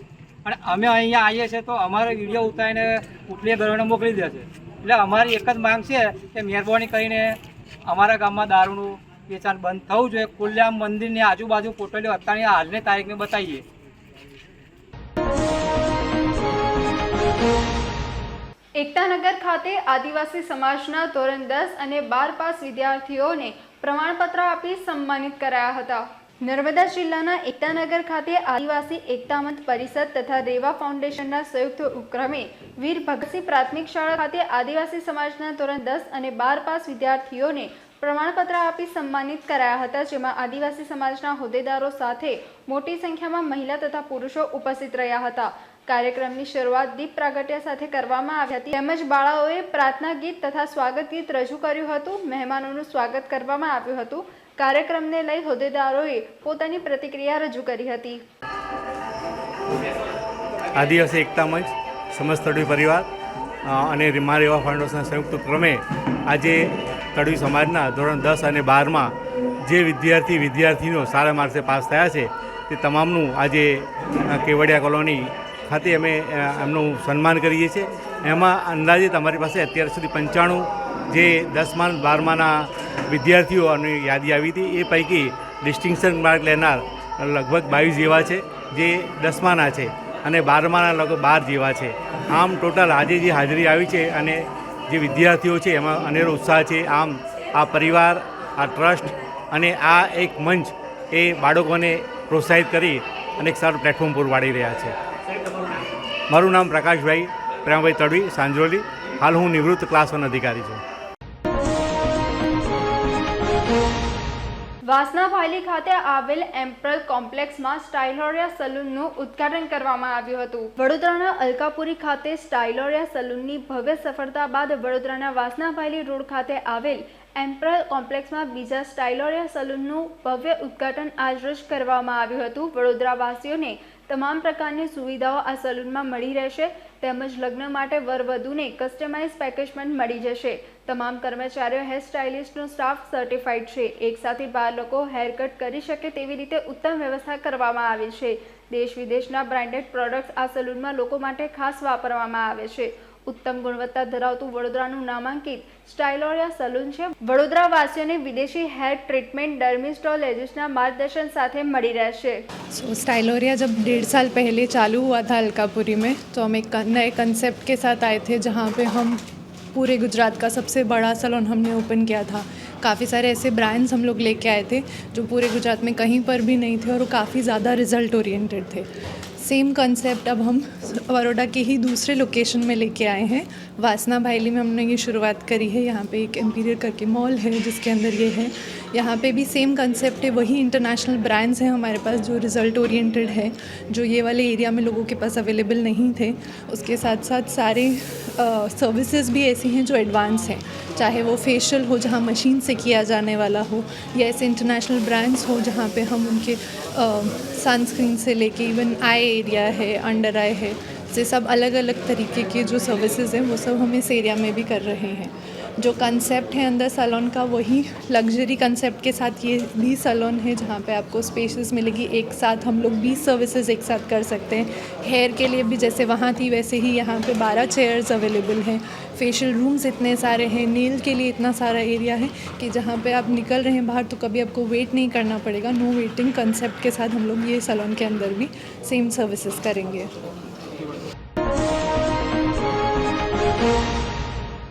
અને અમે અહીંયા આવીએ છીએ તો અમારો વિડીયો ઉતારીને બુટલેગરોને મોકલી દે છે। એટલે અમારી એક જ માંગ છે કે મહેરબાની કરીને અમારા ગામમાં દારૂનું વેચાણ બંધ થવું જોઈએ। ખુલ્લેઆમ મંદિરની આજુબાજુ પોટલીઓ અત્યારની હાલની તારીખને બતાવીએ। એકતાનગર ખાતે આદિવાસી સમાજના ધોરણ 10 અને 12 પાસ વિદ્યાર્થીઓને પ્રમાણપત્ર આપી સન્માનિત કરાયા હતા। નર્મદા જિલ્લાના એકતાનગર ખાતે આદિવાસી એકતા મંચ પરિષદ તથા રેવા ફાઉન્ડેશનના સંયુક્ત ઉપક્રમે વીર ભગતસિંહ પ્રાથમિક શાળા ખાતે આદિવાસી સમાજના ધોરણ 10 અને 12 પાસ વિદ્યાર્થીઓને પ્રમાણપત્ર આપી સન્માનિત કરાયા હતા, જેમાં આદિવાસી સમાજના હોદ્દેદારો સાથે મોટી સંખ્યામાં મહિલા તથા પુરુષો ઉપસ્થિત રહ્યા હતા। કાર્યક્રમની શરૂઆત દીપ પ્રાગટ્ય સાથે કરવામાં આવી હતી તેમજ બાળાઓએ પ્રાર્થના ગીત તથા સ્વાગત ગીત રજૂ કર્યું હતું. મહેમાનોનું સ્વાગત કરવામાં આવ્યું હતું. કાર્યક્રમને લઈ હોદ્દેદારોએ પોતાની પ્રતિક્રિયા રજૂ કરી હતી. આદિવાસી એકતા મંચ, સમસ્ત તડવી પરિવાર અને રીમા રેવા ફાઉન્ડેશનના સંયુક્ત ક્રમે આજે તડવી સમાજના ધોરણ 10 અને 12માં જે વિદ્યાર્થીનીઓ સારા માર્ક્સે પાસ થયા છે તે તમામનું આજે કેવડિયા કોલોની ખાતે અમે એમનું સન્માન કરીએ છીએ. એમાં અંદાજિત અમારી પાસે અત્યાર સુધી 95 જે 10મા 12માના વિદ્યાર્થીઓની યાદી આવી હતી. એ પૈકી ડિસ્ટિંક્શન માર્ક લેનાર લગભગ 22 જેવા છે જે 10માના છે અને 12માના લગભગ 12 જેવા છે. આમ ટોટલ આજે જે હાજરી આવી છે અને જે વિદ્યાર્થીઓ છે એમાં અનેરો ઉત્સાહ છે. આમ આ પરિવાર, આ ટ્રસ્ટ અને આ એક મંચ એ બાળકોને પ્રોત્સાહિત કરી અને એક સારું પ્લેટફોર્મ પૂરું પાડી રહ્યા છે. મારું નામ પ્રકાશભાઈ પ્રેમભાઈ તડવી, સાંજરોલી. હાલ હું નિવૃત્ત ક્લાસ 1 અધિકારી છું. વાસના ભાયલી ખાતે આવેલ એમ્પરલ કોમ્પ્લેક્સમાં સ્ટાઇલોરિયા સલૂનનું ઉદ્ઘાટન કરવામાં આવ્યું હતું. વડોદરાના અલકાપુરી ખાતે સ્ટાઇલોરિયા સલૂનની ભવ્ય સફળતા બાદ વડોદરાના વાસના ભાયલી રોડ ખાતે આવેલ એમ્પરલ કોમ્પ્લેક્સમાં બીજા સ્ટાઇલોરિયા સલૂનનું ભવ્ય ઉદ્ઘાટન આજરોજ કરવામાં આવ્યું હતું. વડોદરાવાસીઓને તમામ પ્રકારની સુવિધાઓ આ સલૂનમાં મળી રહેશે તેમજ લગ્ન માટે વરવધુને કસ્ટમાઇઝ પેકેજ પણ મળી જશે. તમામ કર્મચારીઓ હેર સ્ટાઇલિસ્ટનો સ્ટાફ સર્ટિફાઈડ છે. એક સાથે 12 લોકો હેરકટ કરી શકે તેવી રીતે ઉત્તમ વ્યવસ્થા કરવામાં આવી છે. દેશ વિદેશના બ્રાન્ડેડ પ્રોડક્ટ્સ આ સલૂનમાં લોકો માટે ખાસ વાપરવામાં આવે છે. ઉત્તમ ગુણવત્તા ધરાવતું વડોદરાનું નામાંકિત સ્ટાઇલોરિયા સલૂન છે. વડોદરાવાસીઓને વિદેશી હેર ट्रीटमेंट डर्मिस्टोलॉजिस्टના मार्गदर्शन साथ मड़ी रहશે. स्टाइलोरिया जब 1.5 साल पहले चालू हुआ था अलकापुरी में, तो हम एक नए कंसेप्ट के साथ आए थे जहाँ पे हम पूरे गुजरात का सबसे बड़ा सैलून हमने ओपन किया था. काफ़ी सारे ऐसे ब्रांड्स हम लोग लेके आए थे जो पूरे गुजरात में कहीं पर भी नहीं थे और वो काफ़ी ज़्यादा रिजल्ट ओरिएंटेड थे. सेम कंसेप्ट अब हम बड़ौदा के ही दूसरे लोकेशन में लेके आए हैं. वासना भायली में हमने ये शुरुआत करी है. यहाँ पे एक एम्पीरियर करके मॉल है जिसके अंदर ये है. यहाँ पे भी सेम कंसेप्ट है. वही इंटरनेशनल ब्रांड्स हैं हमारे पास जो रिज़ल्ट ओरिएंटेड है, जो ये वाले एरिया में लोगों के पास अवेलेबल नहीं थे. उसके साथ साथ सारे सर्विसेज भी ऐसी हैं जो एडवांस हैं, चाहे वो फेशियल हो जहाँ मशीन से किया जाने वाला हो, या ऐसे इंटरनेशनल ब्रांड्स हो जहाँ पे हम उनके सनस्क्रीन से लेके इवन आई एरिया है, अंडर आई है, से सब अलग अलग तरीके के जो सर्विसेज हैं वो सब हम इस एरिया में भी कर रहे हैं. जो कंसेप्ट है अंदर सैलून का वही लग्जरी कंसेप्ट के साथ ये भी सैलून है जहाँ पे आपको स्पेसेस मिलेगी. एक साथ हम लोग 20 सर्विसेज एक साथ कर सकते हैं. हेयर के लिए भी जैसे वहाँ थी वैसे ही यहाँ पे 12 चेयर्स अवेलेबल हैं. फेशियल रूम्स इतने सारे हैं. नेल के लिए इतना सारा एरिया है कि जहाँ पे आप निकल रहे हैं बाहर तो कभी आपको वेट नहीं करना पड़ेगा. नो वेटिंग कंसेप्ट के साथ हम लोग ये सैलून के अंदर भी सेम सर्विसेज करेंगे.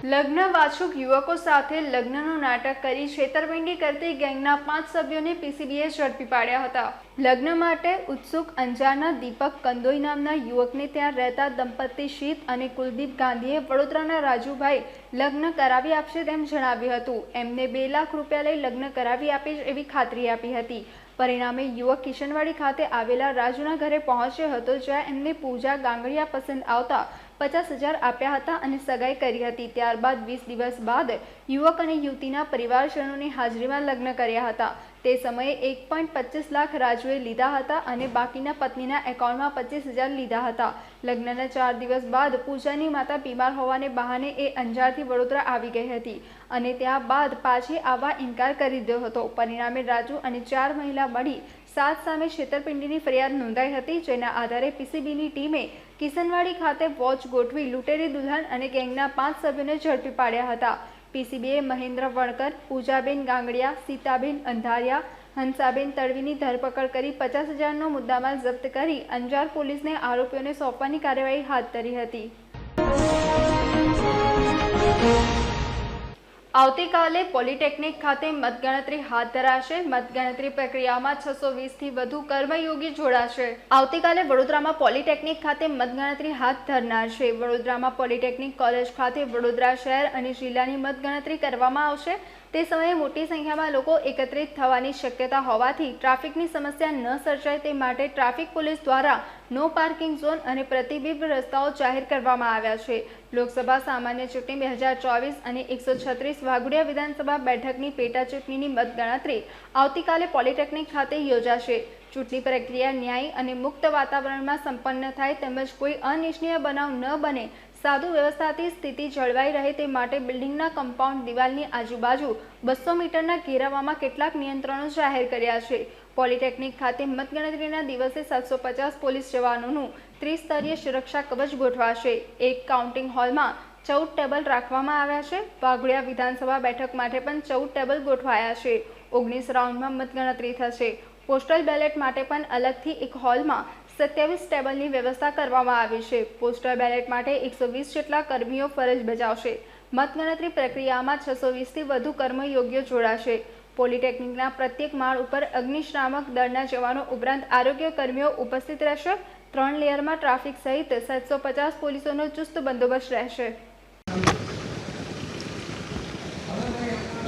લગ્ન વાછુક યુવકો સાથે લગ્નનું નાટક કરી છેતરપિંડી કરતી ગેંગના 5 સભ્યોને પીસીબીએ ઝડપી પાડ્યા હતા. લગ્ન માટે ઉત્સુક અંજારના દીપક કંદોઈ નામના યુવકને ત્યાં રહેતા દંપતી શીત અને કુલદીપ ગાંધીએ વડોદરાના રાજુભાઈ લગ્ન કરાવી આપશે તેમ જણાવ્યું હતું. એમને 2 લાખ રૂપિયા લઈ લગ્ન કરાવી આપીશ એવી ખાતરી આપી હતી. પરિણામે યુવક કિશનવાડી ખાતે આવેલા રાજુના ઘરે પહોંચ્યો હતો, જ્યાં એમને પૂજા ગાંગડિયા પસંદ આવતા 50,000 આપ્યા હતા અને સગાઈ કરી હતી. ત્યારબાદ 20 દિવસ બાદ યુવક અને યુવતીના પરિવારજનોની હાજરીમાં લગ્ન કર્યા હતા. તે સમયે 1.25 લાખ રાજુએ લીધા હતા અને બાકીના પત્નીના એકાઉન્ટમાં 25,000 લીધા હતા. લગ્નના 4 દિવસ બાદ પૂજાની માતા બીમાર હોવાને બહાને એ અંજારથી વડોદરા આવી ગઈ હતી અને ત્યારબાદ પાછી આવવા ઇનકાર કરી દીધો હતો. પરિણામે રાજુ અને 4 મહિલા મળી 7 સામે છેતરપિંડીની ફરિયાદ નોંધાઈ હતી, જેના આધારે પીસીબીની ટીમે કિશનવાડી ખાતે વોચ ગોઠવી લૂંટેરી દુલ્હન અને ગેંગના 5 સભ્યોને ઝડપી પાડ્યા હતા. પીસીબીએ મહેન્દ્ર વણકર, પૂજાબેન ગાંગડિયા, સીતાબેન અંધારિયા, હંસાબેન તડવીની ધરપકડ કરી 50,000નો મુદ્દામાલ જપ્ત કરી અંજાર પોલીસને આરોપીઓને સોંપવાની કાર્યવાહી હાથ ધરી હતી. આવતીકાલે પોલિટેકનિક ખાતે મતગણતરી હાથ ધરાશે. મતગણતરી પ્રક્રિયામાં 620થી વધુ કર્મયોગી જોડાશે. આવતીકાલે વડોદરામાં પોલિટેકનિક ખાતે મતગણતરી હાથ ધરનાર છે. વડોદરામાં પોલિટેકનિક કોલેજ ખાતે વડોદરા શહેર અને જિલ્લાની મતગણતરી કરવામાં આવશે. તે સમયે મોટી સંખ્યામાં લોકો એકત્રિત થવાની શક્યતા હોવાથી ટ્રાફિકની સમસ્યા ન સર્જાય તે માટે ટ્રાફિક પોલીસ દ્વારા નો પાર્કિંગ ઝોન અને પ્રતિબિંબ રસ્તાઓ જાહેર કરવામાં આવ્યા છે. લોકસભા સામાન્ય ચૂંટણી 2024 અને 136 વાઘોડિયા વિધાનસભા બેઠકની પેટા ચૂંટણીની મતગણતરી આવતીકાલે પોલિટેકનિક ખાતે યોજાશે. ચૂંટણી પ્રક્રિયા ન્યાયી અને મુક્ત વાતાવરણમાં સંપન્ન થાય તેમજ કોઈ અનિચ્છનીય બનાવ ન બને, સાધુ વ્યવસ્થાથી સ્થિતિ જળવાઈ રહે તે માટે બિલ્ડિંગના કમ્પાઉન્ડ દિવાલની આજુબાજુ 200 મીટરના ઘેરાવામાં કેટલાક નિયંત્રણો જાહેર કર્યા છે. પોલિટેકનિક ખાતે મતગણતરીના દિવસે 750 પોલીસ જવાનોનું ત્રિસ્તરીય સુરક્ષા કવચ ગોઠવાશે. એક કાઉન્ટિંગ હોલમાં 14 ટેબલ રાખવામાં આવ્યા છે. વાઘોડિયા વિધાનસભા બેઠક માટે પણ 14 ટેબલ ગોઠવાયા છે. 19 રાઉન્ડમાં મતગણતરી થશે. પોસ્ટલ બેલેટ માટે પણ અલગથી એક હોલમાં 27 ટેબલની વ્યવસ્થા કરવામાં આવી છે. પોસ્ટલ બેલેટ માટે 120 જેટલા કર્મીઓ ફરજ બજાવશે. મતગણતરી પ્રક્રિયામાં 620થી વધુ કર્મયોગ્યો જોડાશે. પોલિટેકનિકના પ્રત્યેક માળ ઉપર અગ્નિશામક દળના જવાનો ઉપરાંત આરોગ્ય કર્મીઓ ઉપસ્થિત રહેશે. 3 લેયરમાં ટ્રાફિક સહિત 750 પોલીસોનો ચુસ્ત બંદોબસ્ત રહેશે.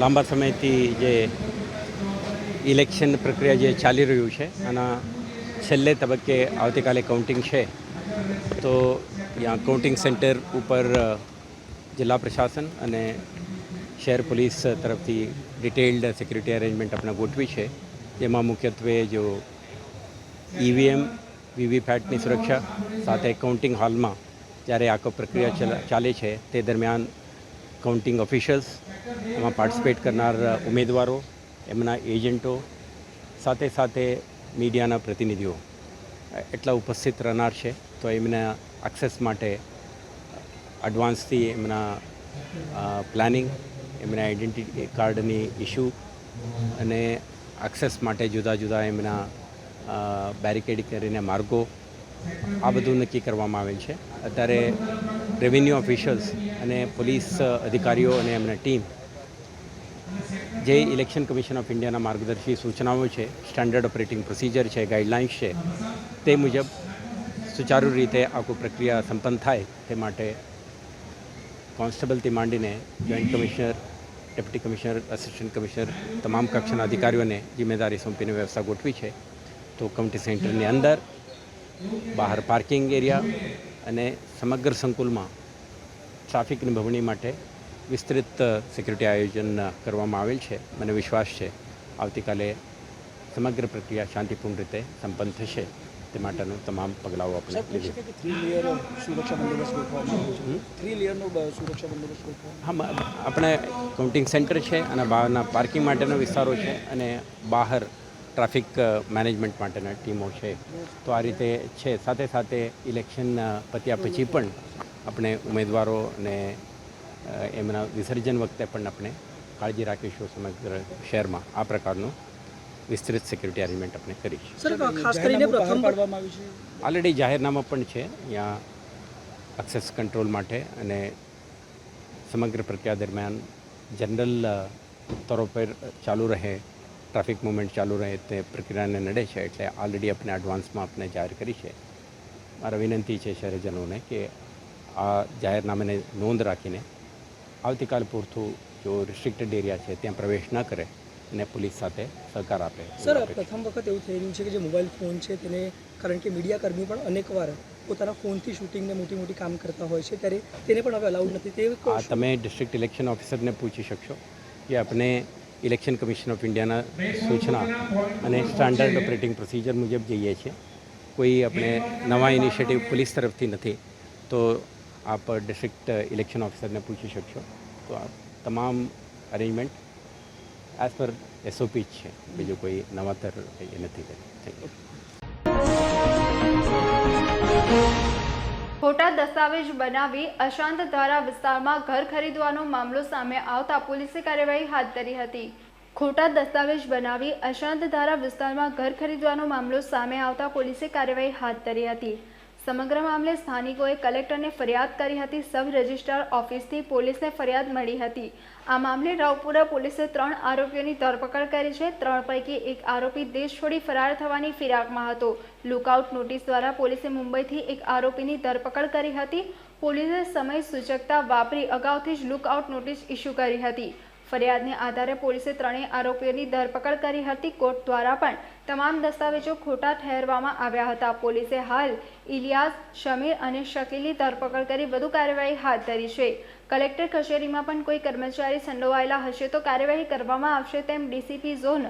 લાંબા સમયથી જે ઇલેક્શન પ્રક્રિયા જે ચાલી રહ્યું છે આના છેલ્લે તબક્કે આવતીકાલે કાઉન્ટિંગ છે, તો ત્યાં કાઉન્ટિંગ સેન્ટર ઉપર જિલ્લા પ્રશાસન અને શહેર પોલીસ તરફથી ડિટેલ્ડ સિક્યુરિટી અરેન્જમેન્ટ આપણે ગોઠવી છે, જેમાં મુખ્યત્વે જો ઈવીએમ વીવીપેટની સુરક્ષા સાથે કાઉન્ટિંગ હોલમાં જ્યારે આખો પ્રક્રિયા ચાલે છે તે દરમિયાન કાઉન્ટિંગ ઓફિશિયલ્સ, એમાં પાર્ટિસિપેટ કરનાર ઉમેદવારો, એમના એજન્ટો, સાથે સાથે મીડિયાના પ્રતિનિધિઓ એટલા ઉપસ્થિત રહેનાર છે. તો એમના એક્સેસ માટે એડવાન્સથી એમના પ્લાનિંગ, એમના આઈડેન્ટિટી કાર્ડની ઇસ્યુ અને એક્સેસ માટે જુદા જુદા એમના બેરિકેડ કરીને માર્ગો, આ બધું નક્કી કરવામાં આવેલ છે. અત્યારે રેવન્યુ ઓફિશિયલ્સ અને પોલીસ અધિકારીઓ અને એમના ટીમ જે ઇલેક્શન કમિશન ઓફ ઇન્ડિયાના માર્ગદર્શી સૂચનાઓ છે, સ્ટાન્ડર્ડ ઓપરેટિંગ પ્રોસિજર છે, ગાઈડલાઇન્સ છે, તે મુજબ સુચારુ રીતે આખું પ્રક્રિયા સંપન્ન થાય તે માટે કોન્સ્ટેબલથી માંડીને joint commissioner, deputy commissioner, assistant commissioner તમામ કક્ષાના અધિકારીઓને જિમ્મેદારી સોંપીને વ્યવસ્થા ગોઠવી છે. તો કાઉન્ટી સેન્ટરની અંદર, બહાર પાર્કિંગ એરિયા અને સમગ્ર સંકુલમાં ટ્રાફિક નિભવણી માટે વિસ્તૃત સિક્યુરિટી આયોજન કરવામાં આવેલ છે. મને વિશ્વાસ છે આવતીકાલે સમગ્ર પ્રક્રિયા શાંતિપૂર્ણ રીતે સંપન્ન થશે તે માટેનું તમામ પગલાઓ આપણે લીધું. હા, આપણે કાઉન્ટિંગ સેન્ટર છે અને બહારના પાર્કિંગ માટેના વિસ્તારો છે અને બહાર ટ્રાફિક મેનેજમેન્ટ માટેના ટીમો છે. તો આ રીતે છે. સાથે સાથે ઇલેક્શન પત્યા પછી પણ આપણે ઉમેદવારો અને એમના વિસર્જન વખતે પણ આપણે કાળજી રાખીશું. સમગ્ર શહેરમાં આ પ્રકારનું વિસ્તૃત સિક્યુરિટી અરેન્જમેન્ટ આપણે કરીશું. ઓલરેડી જાહેરનામા પણ છે અહીંયા એક્સેસ કંટ્રોલ માટે અને સમગ્ર પ્રક્રિયા દરમિયાન જનરલ તौर પર ચાલુ રહે, ટ્રાફિક મુવમેન્ટ ચાલુ રહે તે પ્રક્રિયાને નડે છે, એટલે ઓલરેડી આપણે એડવાન્સમાં આપણે જાહેર કરી છે. મારા વિનંતી છે શહેરીજનોને કે આ જાહેરનામાને નોંધ રાખીને આવતીકાલ પૂરતું જો રિસ્ટ્રિક્ટેડ એરિયા છે ત્યાં પ્રવેશ ન કરે અને પોલીસ સાથે સહકાર આપે. સર, પ્રથમ વખત એવું થઈ રહ્યું છે કે જે મોબાઈલ ફોન છે તેને, કારણ કે મીડિયા કર્મી પણ અનેકવાર પોતાના ફોનથી શૂટિંગને મોટી કામ કરતા હોય છે, ત્યારે તેને પણ હવે અલાઉડ નથી. તે તમે ડિસ્ટ્રિક્ટ ઇલેક્શન ઓફિસરને પૂછી શકશો કે આપણે ઇલેક્શન કમિશન ઓફ ઇન્ડિયાના સૂચના અને સ્ટાન્ડર્ડ ઓપરેટિંગ પ્રોસિજર મુજબ જઈએ છીએ. કોઈ આપણે નવા ઇનિશિયેટિવ પોલીસ તરફથી નથી. તો આપ ડિસ્ટ્રિક્ટ ઇલેક્શન ઓફિસરને પૂછી શકશો. તો આ તમામ અરેન્જમેન્ટ એઝ પર એસઓપી જ છે, બીજું કોઈ નવાતર એ નથી કરી. Thank you. ખોટા દસ્તાવેજ બનાવી અશાંત ધારા વિસ્તારમાં ઘર ખરીદવાનો મામલો સામે આવતા પોલીસે કાર્યવાહી હાથ ધરી હતી. ખોટા દસ્તાવેજ બનાવી અશાંત ધારા વિસ્તારમાં ઘર ખરીદવાનો મામલો સામે આવતા પોલીસે કાર્યવાહી હાથ ધરી હતી. સમગ્ર મામલે સ્થાનિકોએ કલેક્ટરને ફરિયાદ કરી હતી. સબ રજિસ્ટ્રાર ઓફિસથી પોલીસને ફરિયાદ મળી હતી. આ મામલે રાવપુરા પોલીસે 3 આરોપીઓની ધરપકડ કરી છે. 3 પૈકી એક આરોપી દેશ છોડી ફરાર થવાની ફિરાકમાં હતો. લુકઆઉટ નોટિસ દ્વારા પોલીસે મુંબઈથી એક આરોપીની ધરપકડ કરી હતી. પોલીસે સમય સૂચકતા વાપરી અગાઉથી જ લુકઆઉટ નોટિસ ઇસ્યુ કરી હતી. ફરિયાદને આધારે પોલીસે ત્રણેય આરોપીઓની ધરપકડ કરી હતી. કોર્ટ દ્વારા પણ તમામ દસ્તાવેજો ખોટા ઠેરવવામાં આવ્યા હતા. પોલીસે હાલ ઇલિયાસ, શમીર અને શકીલની ધરપકડ કરી વધુ કાર્યવાહી હાથ ધરી છે. કલેક્ટર કચેરીમાં પણ કોઈ કર્મચારી સંડોવાયેલા હશે તો કાર્યવાહી કરવામાં આવશે તેમ ડીસીપી ઝોન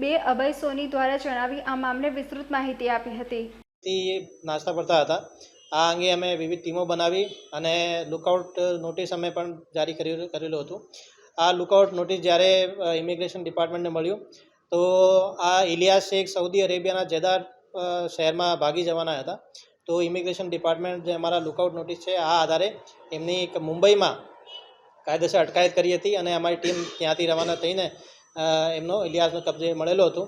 2 અભય સોની દ્વારા જણાવી આ મામલે વિસ્તૃત માહિતી આપી હતી. નાસ્તા પડતા હતા. આ અંગે અમે વિવિધ ટીમો બનાવી અને લુકઆઉટ નોટિસ અમે પણ જારી કરેલું હતું. આ લુકઆઉટ નોટિસ જ્યારે ઇમિગ્રેશન ડિપાર્ટમેન્ટને મળ્યું તો આ ઇલિયાસ શેખ સાઉદી અરેબિયાના જેદાર શહેરમાં ભાગી જવાના હતા. તો ઇમિગ્રેશન ડિપાર્ટમેન્ટ જે અમારા લુકઆઉટ નોટિસ છે આ આધારે એમની એક મુંબઈમાં કાયદેસર અટકાયત કરી હતી અને અમારી ટીમ ત્યાંથી રવાના થઈને એમનો ઇલિયાસનો કબજે મળેલો હતો.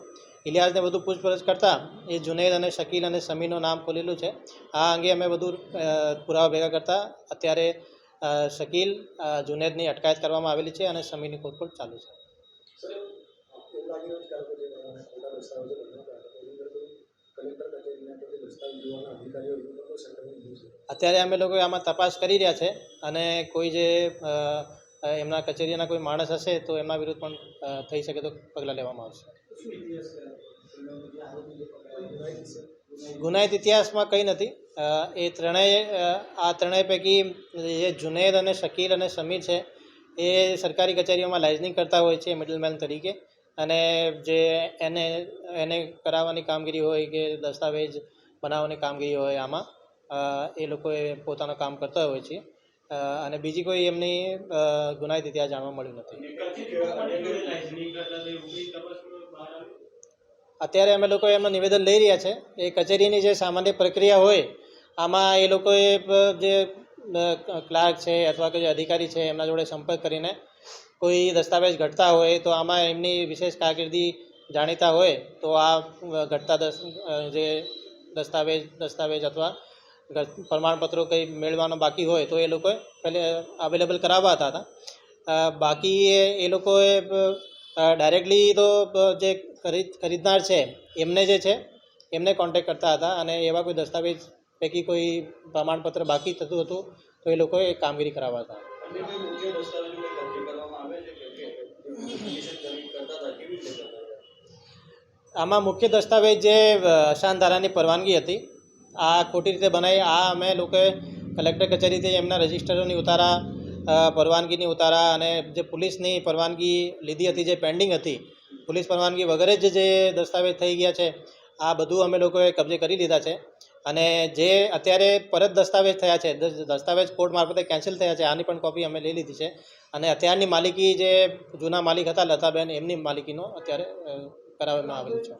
ઇલિયાસને વધુ પૂછપરછ કરતાં એ જુનેદ અને શકીલ અને સમીરનું નામ ખોલેલું છે. આ અંગે અમે વધુ પુરાવા ભેગા કરતાં અત્યારે શકીલ, જુનેદની અટકાયત કરવામાં આવેલી છે અને સમીરની શોધખોળ ચાલુ છે. અત્યારે અમે લોકો આમાં તપાસ કરી રહ્યા છે અને કોઈ જે એમના કચેરીના કોઈ માણસ હશે તો એમના વિરુદ્ધ પણ થઈ શકે તો પગલાં લેવામાં આવશે. ગુનાહિત ઇતિહાસમાં કંઈ નથી. એ ત્રણેય પૈકી જે જુનેદ અને શકીલ અને સમીર છે એ સરકારી કચેરીઓમાં લાઇઝનિંગ કરતા હોય છે મિડલમેન તરીકે અને જે એને કરાવવાની કામગીરી હોય કે દસ્તાવેજ બનાવવાની કામગીરી હોય આમાં એ લોકોએ પોતાનું કામ કરતા હોય છે અને બીજી કોઈ એમની ગુનાહિત ઇતિહાસ જાણવા મળ્યું નથી. અત્યારે અમે લોકો એમનું નિવેદન લઈ રહ્યા છે. એ કચેરીની જે સામાન્ય પ્રક્રિયા હોય આમાં એ લોકોએ જે ક્લાર્ક છે અથવા કે જે અધિકારી છે એમના જોડે સંપર્ક કરીને કોઈ દસ્તાવેજ ઘટતા હોય તો આમાં એમની વિશેષ કારકિર્દી જાણીતા હોય તો આ ઘટતા જે દસ્તાવેજ અથવા પ્રમાણપત્રો કંઈ મેળવવાનો બાકી હોય તો એ લોકોએ પહેલે અવેલેબલ કરાવવા હતા. બાકી એ લોકોએ ડાયરેક્ટલી તો જે ખરીદનાર છે એમને જે છે એમને કોન્ટેક્ટ કરતા હતા અને એવા કોઈ દસ્તાવેજ પૈકી કોઈ પ્રમાણપત્ર બાકી થતું હતું તો એ લોકોએ કામગીરી કરાવવા હતા. આમાં મુખ્ય દસ્તાવેજ જે અશાંત ધારાની પરવાનગી હતી આ ખોટી રીતે બનાવી. આ અમે લોકોએ કલેક્ટર કચેરીથી એમના રજિસ્ટરોની ઉતારા, પરવાનગીની ઉતારા અને જે પોલીસની પરવાનગી લીધી હતી જે પેન્ડિંગ હતી, પોલીસ પરવાનગી વગેરે જ જે દસ્તાવેજ થઈ ગયા છે આ બધું અમે લોકોએ કબજે કરી લીધા છે અને જે અત્યારે પરત દસ્તાવેજ થયા છે, દસ્તાવેજ કોર્ટ મારફતે કેન્સલ થયા છે, આની પણ કોપી અમે લઈ લીધી છે અને અત્યારની માલિકી જે જૂના માલિક હતા લતાબેન એમની માલિકીનો અત્યારે કરાવવામાં આવેલું છે.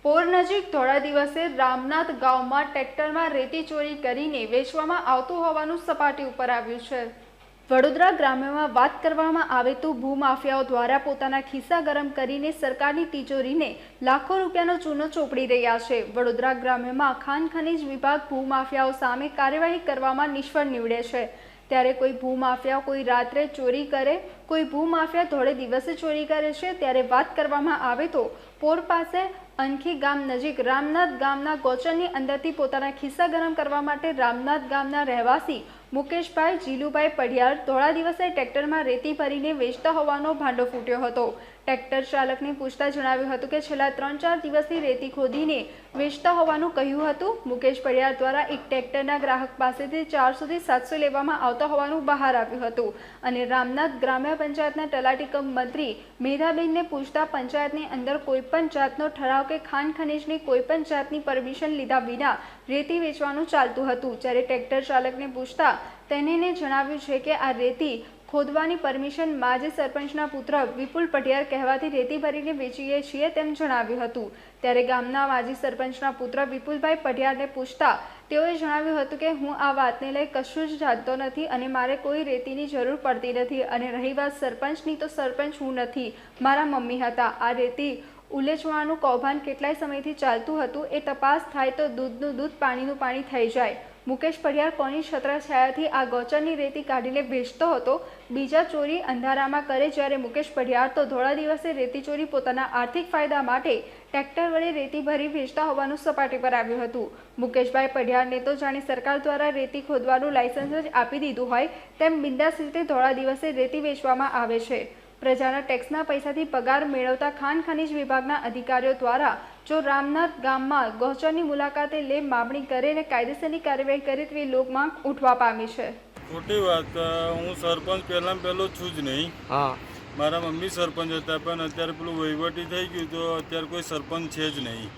પોર નજીક થોડા દિવસે રામનાથ ગામમાં ટ્રેક્ટરમાં રેતી ચોરી કરીને વેચવામાં આવતું હોવાનું સપાટી ઉપર આવ્યું છે. વડોદરા ગ્રામ્યમાં વાત કરવામાં આવે તો ભૂમાફિયાઓ દ્વારા પોતાના ખિસ્સા ગરમ કરીને સરકારની તિજોરીને લાખો રૂપિયાનો ચૂનો ચોપડી રહ્યા છે. વડોદરા ગ્રામ્યમાં ખાણ ખનીજ વિભાગ ભૂમાફિયાઓ સામે કાર્યવાહી કરવામાં નિષ્ફળ નીવડે છે. ત્યારે કોઈ ભૂમાફિયા કોઈ રાત્રે ચોરી કરે, કોઈ ભૂમાફિયા થોડે દિવસે ચોરી કરે છે. ત્યારે વાત કરવામાં આવે તો પોર પાસે અનખી ગામ નજીક રામનાથ ગામના ગોચરની અંદરથી પોતાના ખિસ્સા ગરમ કરવા માટે રામનાથ ગામના રહેવાસી મુકેશભાઈ જીલુભાઈ પઢિયાર થોડા દિવસે ટ્રેક્ટરમાં રેતી ભરીને વેચતા હોવાનો ભાંડો ફૂટ્યો હતો. ટ્રેક્ટર ચાલકને પૂછતા જણાવ્યું હતું કે છેલ્લા 3-4 દિવસથી રેતી ખોદીને વેચતા હોવાનું કહ્યું હતું. મુકેશ પઢિયાર દ્વારા એક ટ્રેક્ટરના ગ્રાહક પાસેથી 400 થી 700 લેવામાં આવતા હોવાનું બહાર આવ્યું હતું અને રામનાથ ગ્રામ્ય પંચાયતના તલાટી કમ મંત્રી મેધાબેનને પૂછતા પંચાયતની અંદર કોઈપણ જાતનો ઠરાવ કે ખાણ ખનીજની કોઈપણ જાતની પરમિશન લીધા વિના રેતી વેચવાનું ચાલતું હતું. જ્યારે ટ્રેક્ટર ચાલકને પૂછતા તેને જણાવ્યું છે કે આ રેતી ખોદવાની પરમિશન માજી સરપંચના પુત્ર વિપુલ પઢિયાર કહેવાથી રેતી ભરીને વેચીએ છીએ તેમ જણાવ્યું હતું. ત્યારે ગામના માજી સરપંચના પુત્ર વિપુલભાઈ પઢિયારને પૂછતા તેઓએ જણાવ્યું હતું કે હું આ વાતને લઈ કશું જ જાણતો નથી અને મારે કોઈ રેતીની જરૂર પડતી નથી અને રહી વાત સરપંચની તો સરપંચ હું નથી, મારા મમ્મી હતા. આ રેતી ઉલેચવાનું કૌભાંડ કેટલાય સમયથી ચાલતું હતું. એ તપાસ થાય તો દૂધનું દૂધ પાણીનું પાણી થઈ જાય. મુકેશ પઢિયાર કોની છત્રછાયાથી આ ગૌચરની રેતી કાઢીને વેચતો હતો, બીજા ચોરી અંધારામાં કરે જ્યારે મુકેશ પઢિયાર તો ધોળા દિવસે રેતી ચોરી પોતાના આર્થિક ફાયદા માટે ટ્રેક્ટર વડે રેતી ભરી વેચતા હોવાનું સપાટી પર આવ્યું હતું. મુકેશભાઈ પઢિયારને તો જાણે સરકાર દ્વારા રેતી ખોદવાનું લાયસન્સ જ આપી દીધું હોય તેમ બિંદાસ રીતે ધોળા દિવસે રેતી વેચવામાં આવે છે. પ્રજાના ટેક્સના પૈસાથી પગાર મેળવતા ખાણ ખનીજ વિભાગના અધિકારીઓ દ્વારા જો રામનાથ ગામમાં ગૌચરની મુલાકાતે લે માગણી કરે અને કાયદેસરની કાર્યવાહી કરે તેવી લોકમાંગ ઉઠવા પામી છે. ખોટી વાત, હું સરપંચ પહેલો છું જ નહીં. મારા મમ્મી સરપંચ હતા, પણ અત્યારે પેલું વહીવટી થઈ ગયું તો અત્યારે કોઈ સરપંચ છે જ નહીં.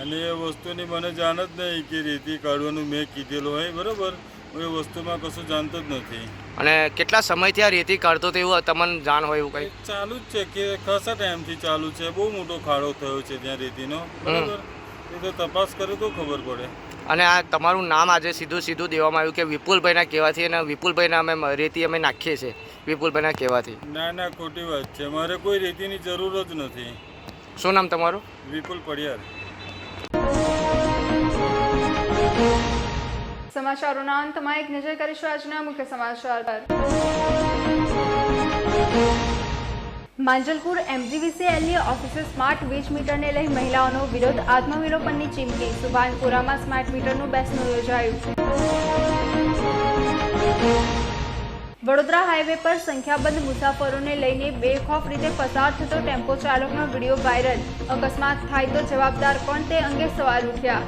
અને એ વસ્તુની મને જાણ જ નહીં કે રેતી કાઢવાનું મેં કીધેલું હોય, બરાબર. હું એ વસ્તુમાં કશું જાણતો જ નથી. અને કેટલા સમયથી આ રેતી કાઢતો તો એવું તમને જાણ હોય એવું કંઈ? ચાલુ જ છે કે ખાસા ટાઈમથી ચાલુ છે. બહુ મોટો ખાડો થયો છે ત્યાં રેતીનો, બરાબર. એ તો તપાસ કરે તો ખબર પડે. અને આ તમારું નામ આજે સીધું દેવામાં આવ્યું કે વિપુલભાઈના કહેવાથી, અને વિપુલભાઈના અમે રેતી અમે નાખીએ છીએ વિપુલભાઈના કહેવાથી. ના, ખોટી વાત છે. મારે કોઈ રેતીની જરૂર જ નથી. શું નામ તમારું? વિપુલ પઢિયાર. સમાચારોના અંતમાં એક નજર કરીશું આજના મુખ્ય સમાચાર પર. માંજલપુર MGVCLની ઓફિસે સ્માર્ટ વીજ મીટરને લઈ મહિલાઓનો વિરોધ, આત્મવિલોપનની ચીમકી. સુભાનપુરામાં સ્માર્ટ મીટરનું બેસણું યોજાયું. વડોદરા હાઈવે પર સંખ્યાબંધ મુસાફરોને લઈને બેખૌફ રીતે પસાર થતો ટેમ્પો ચાલકનો વિડીયો વાયરલ. અકસ્માત થાય તો જવાબદાર કોણ તે અંગે સવાલ ઉઠ્યા.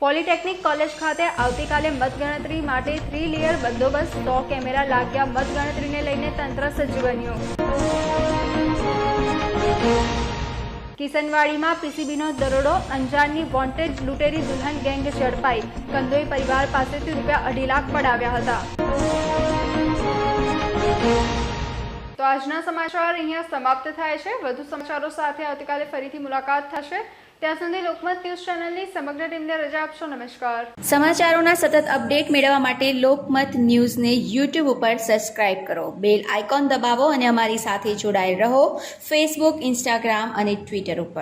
પોલિટેકનિક કોલેજ ખાતે આવતીકાલે મતગણતરી માટે 3 લેયર બંદોબસ્ત, 100 કેમેરા લાગ્યા. મતગણતરીને લઈને તંત્ર સજ્જ બન્યું. કિશનવાડીમાં PCBનો દરોડો, અંજારની વોન્ટેડ લૂંટેરી દુલ્હન ગેંગ ઝડપાઈ. કંદોઈ પરિવાર પાસેથી ₹2.5 લાખ પડાવ્યા હતા. તો આજના સમાચાર અહીંયા સમાપ્ત થાય છે. વધુ સમાચારો સાથે આવતીકાલે ફરીથી મુલાકાત થશે. ત્યાં સુધી લોકમત ન્યૂઝ ચેનલની સમગ્ર ટીમને રજા આપશો. નમસ્કાર. સમાચારોના સતત અપડેટ મેળવવા માટે લોકમત ન્યૂઝને YouTube ઉપર સબસ્ક્રાઇબ કરો, બેલ આઇકોન દબાવો અને અમારી સાથે જોડાયેલ રહો. Facebook, Instagram અને Twitter ઉપર.